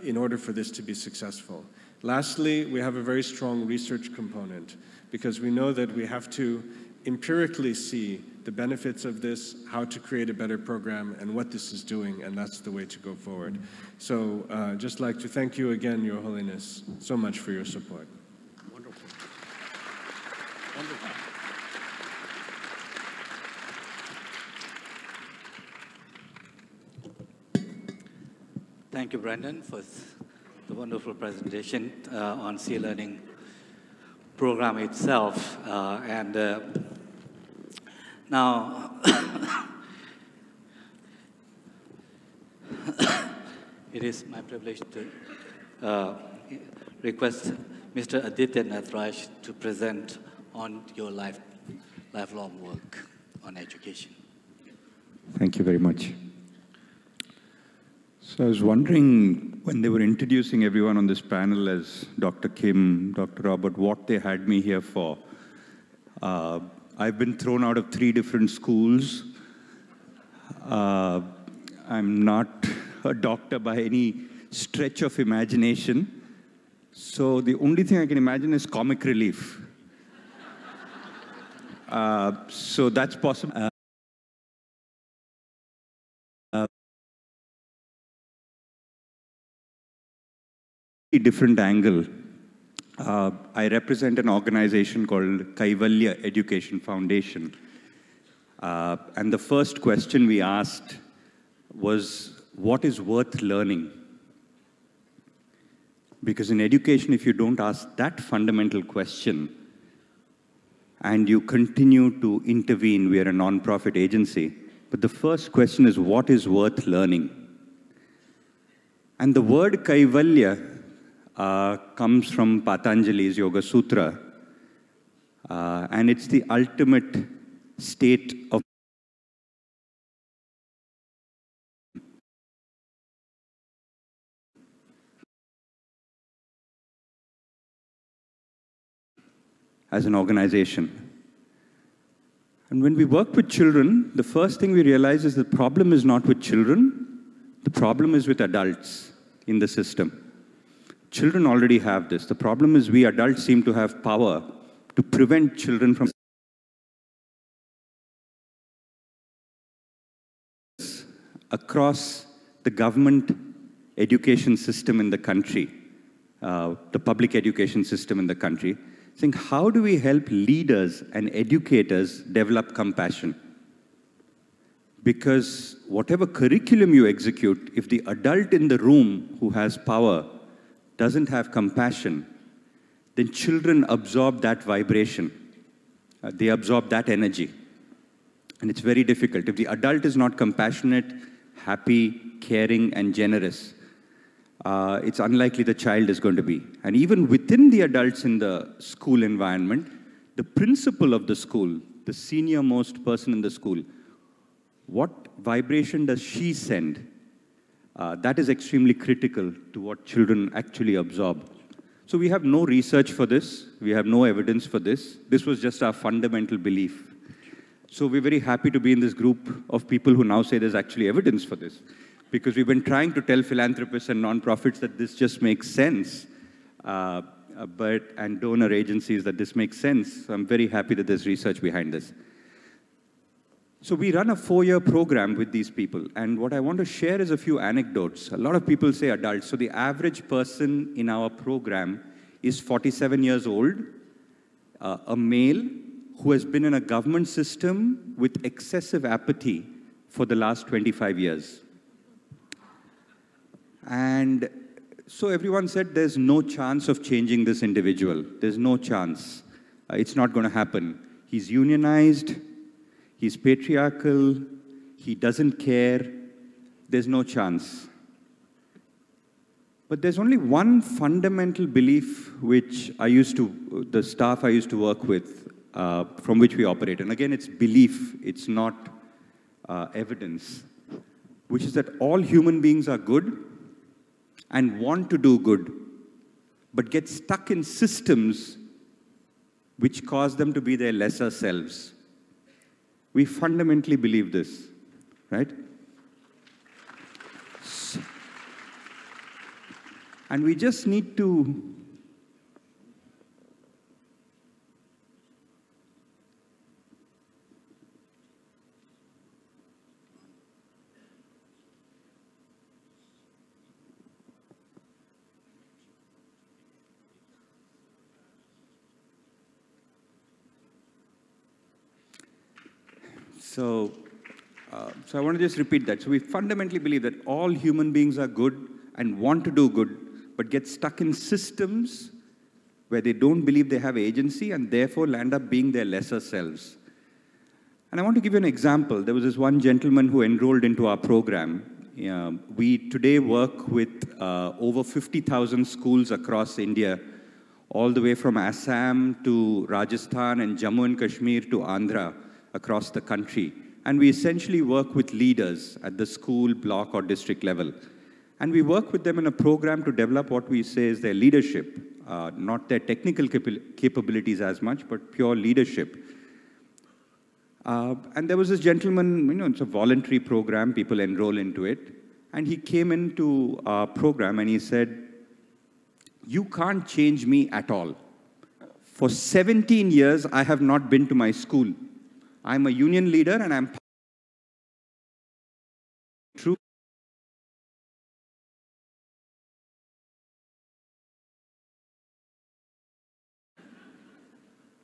in order for this to be successful. Lastly, we have a very strong research component, because we know that we have to empirically see the benefits of this, how to create a better program, and what this is doing, and that's the way to go forward. So just like to thank you again, Your Holiness, so much for your support. Wonderful. Wonderful. Thank you, Brandon, for the wonderful presentation on Sea Learning program itself. Now, it is my privilege to request Mr. Aditya Nathraj to present on your lifelong work on education. Thank you very much. So I was wondering, when they were introducing everyone on this panel as Dr. Kim, Dr. Robert, what they had me here for. I've been thrown out of 3 different schools. I'm not a doctor by any stretch of imagination. So the only thing I can imagine is comic relief. So that's possible. Different angle. I represent an organization called Kaivalya Education Foundation. And the first question we asked was, what is worth learning? Because in education, if you don't ask that fundamental question, and you continue to intervene, we are a non-profit agency, but the first question is, what is worth learning? And the word Kaivalya comes from Patanjali's Yoga Sutra, and it's the ultimate state of as an organization. And when we work with children, the first thing we realize is the problem is not with children, the problem is with adults in the system. Children already have this. The problem is we adults seem to have power to prevent children from across the government education system in the country, the public education system in the country, saying, how do we help leaders and educators develop compassion? Because whatever curriculum you execute, if the adult in the room who has power doesn't have compassion, then children absorb that vibration. They absorb that energy. And it's very difficult. If the adult is not compassionate, happy, caring, and generous, it's unlikely the child is going to be. And even within the adults in the school environment, the principal of the school, the senior most person in the school, what vibration does she send? That is extremely critical to what children actually absorb. So we have no research for this. We have no evidence for this. This was just our fundamental belief. So we're very happy to be in this group of people who now say there's actually evidence for this. Because we've been trying to tell philanthropists and nonprofits that this just makes sense, and donor agencies that this makes sense. So I'm very happy that there's research behind this. So we run a 4-year program with these people, and what I want to share is a few anecdotes. A lot of people say adults. So the average person in our program is 47 years old, a male who has been in a government system with excessive apathy for the last 25 years. And so everyone said there's no chance of changing this individual. There's no chance. It's not going to happen. He's unionized. He's patriarchal. He doesn't care. There's no chance. But there's only one fundamental belief which the staff I used to work with, from which we operate. And again, it's belief. It's not evidence. Which is that all human beings are good and want to do good, but get stuck in systems which cause them to be their lesser selves. We fundamentally believe this, right? And we just need to So I want to just repeat that. So we fundamentally believe that all human beings are good and want to do good, but get stuck in systems where they don't believe they have agency and therefore land up being their lesser selves. And I want to give you an example. There was this one gentleman who enrolled into our program. We today work with over 50,000 schools across India, all the way from Assam to Rajasthan and Jammu and Kashmir to Andhra, across the country. And we essentially work with leaders at the school, block, or district level. And we work with them in a program to develop what we say is their leadership, not their technical capabilities as much, but pure leadership. And there was this gentleman, it's a voluntary program, people enroll into it. And he came into our program and he said, "You can't change me at all. For 17 years, I have not been to my school. I'm a union leader and I'm true."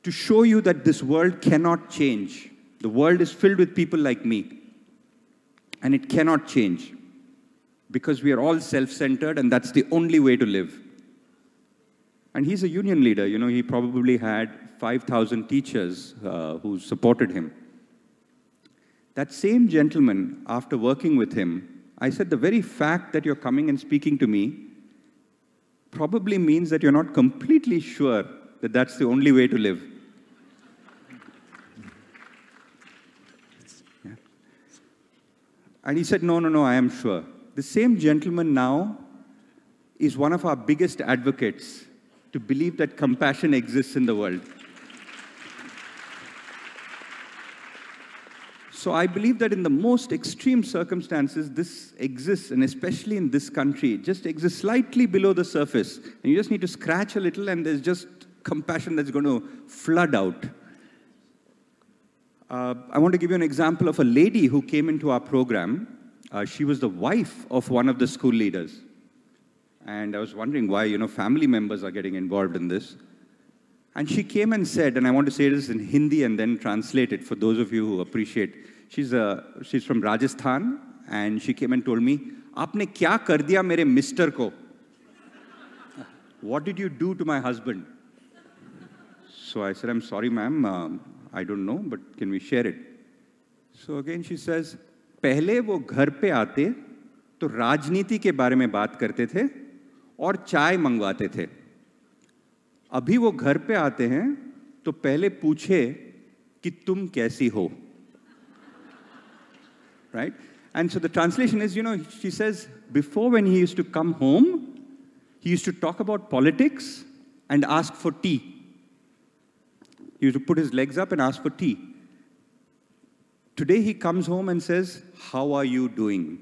To show you that this world cannot change. The world is filled with people like me. And it cannot change. Because we are all self-centered and that's the only way to live. And he's a union leader. He probably had 5,000 teachers who supported him. That same gentleman, after working with him, I said, the very fact that you're coming and speaking to me probably means that you're not completely sure that that's the only way to live. Yeah. And he said, no, I am sure. The same gentleman now is one of our biggest advocates to believe that compassion exists in the world. So I believe that in the most extreme circumstances, this exists, and especially in this country, it just exists slightly below the surface. And you just need to scratch a little, and there's just compassion that's going to flood out. I want to give you an example of a lady who came into our program. She was the wife of one of the school leaders. And I was wondering why, family members are getting involved in this. And she came and said, and I want to say this in Hindi and then translate it for those of you who appreciate. She's from Rajasthan, and she came and told me, "Aapne kya kar diya mere mister ko?" What did you do to my husband? So I said, "I'm sorry, ma'am, I don't know, but can we share it?" So again she says, "Pehle wo ghar pe aate, to rajniti ke baare mein baat karte the, aur chai mangwate the. अभी वो घर पे आते हैं तो पहले पूछे कि तुम कैसी हो." Right? And so the translation is, she says, before when he used to come home, he used to talk about politics and ask for tea. He used to put his legs up and ask for tea. Today he comes home and says, "How are you doing?"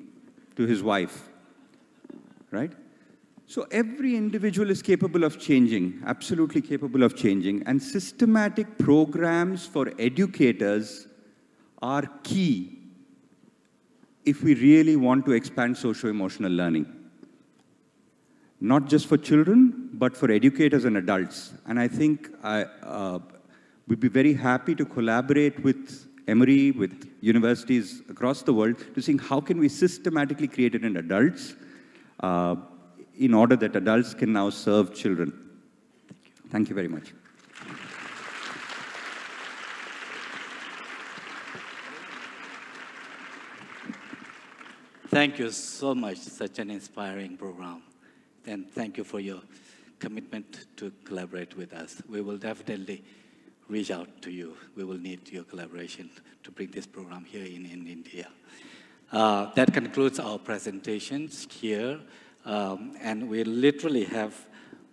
to his wife, right? So every individual is capable of changing, absolutely capable of changing, and systematic programs for educators are key if we really want to expand socio-emotional learning. Not just for children, but for educators and adults. And I think we'd be very happy to collaborate with Emory, with universities across the world, to see how can we systematically create it in adults in order that adults can now serve children. Thank you very much. Thank you so much. Such an inspiring program. And thank you for your commitment to collaborate with us. We will definitely reach out to you. We will need your collaboration to bring this program here in India. That concludes our presentations here. And we literally have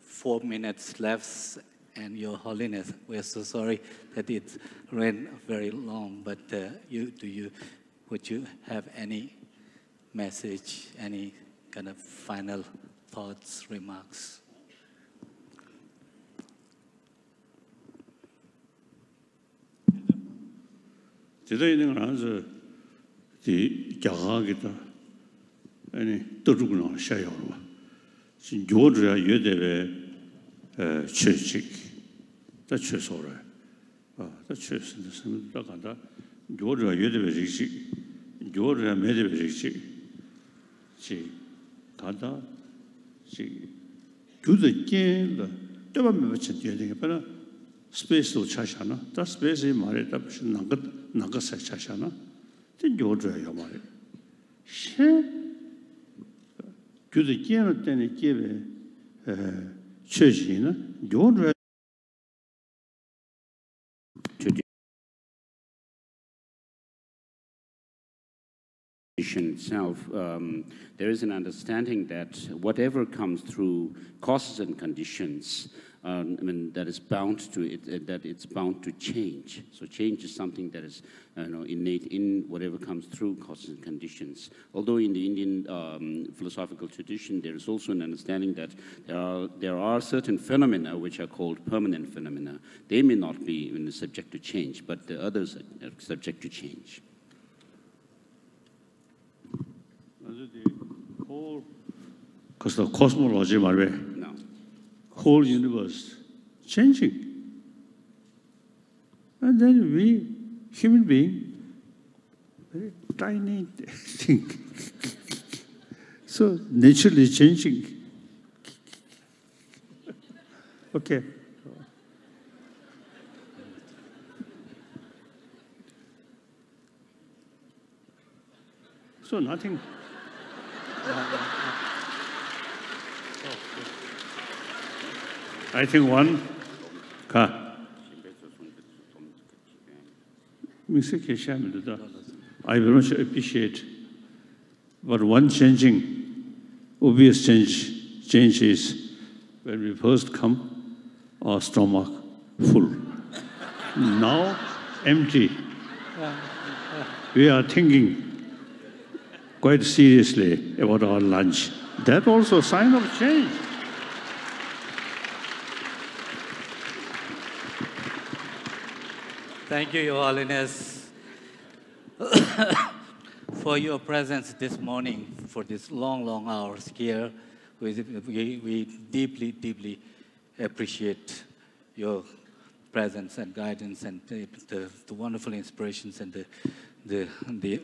4 minutes left. And Your Holiness, we're so sorry that it ran very long, but would you have any message, any kind of final thoughts, remarks? Today, the Jahagita, any Turuguna Shayova, Georgia, Yudeve, Churchik, the Chesora, the Chess in the same Dakanda, Georgia, Yudeve Rixi, Georgia, Medeve Rixi, she Tada, she do the game, the Devamich, space to Chashana, that space is married up, Nagasa Chashana, the Georgia Yamari. She do the game, then it gave Churchina, Georgia. Itself, there is an understanding that whatever comes through causes and conditions, that is bound to it, that it's bound to change. So change is something that is innate in whatever comes through causes and conditions. Although in the Indian philosophical tradition, there is also an understanding that there are certain phenomena which are called permanent phenomena. They may not be subject to change, but the others are subject to change. Because the cosmology, no. Whole universe changing. And then we, human being, very tiny thing. So naturally changing. Okay. So nothing. I think one, I very much appreciate, but one obvious change is when we first come, our stomach full. Now empty. We are thinking quite seriously about our lunch. That also a sign of change. Thank you, Your Holiness, for your presence this morning, for these long, long hours here. We deeply, deeply appreciate your presence and guidance and the wonderful inspirations and the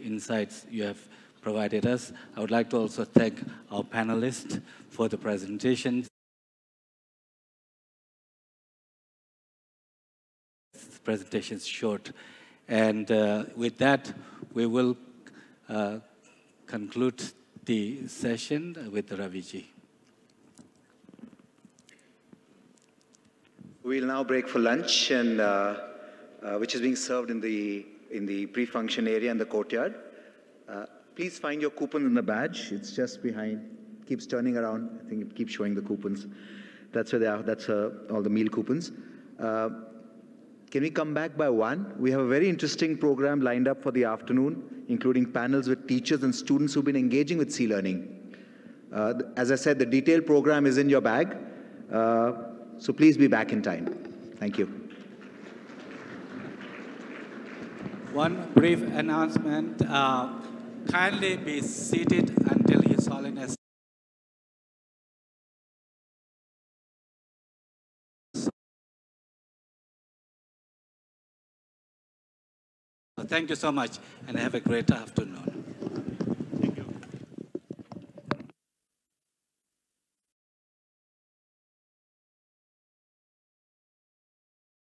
insights you have provided us. I would like to also thank our panelists for the presentations. Presentations short. And with that, we will conclude the session with Raviji. We'll now break for lunch, and which is being served in the pre-function area in the courtyard. Please find your coupon in the badge. It's just behind. Keeps turning around. I think it keeps showing the coupons. That's where they are. That's all the meal coupons. Can we come back by 1? We have a very interesting program lined up for the afternoon, including panels with teachers and students who've been engaging with C-learning. As I said, the detailed program is in your bag, so please be back in time. Thank you. One brief announcement. Kindly be seated until His Holiness. Thank you so much, and have a great afternoon.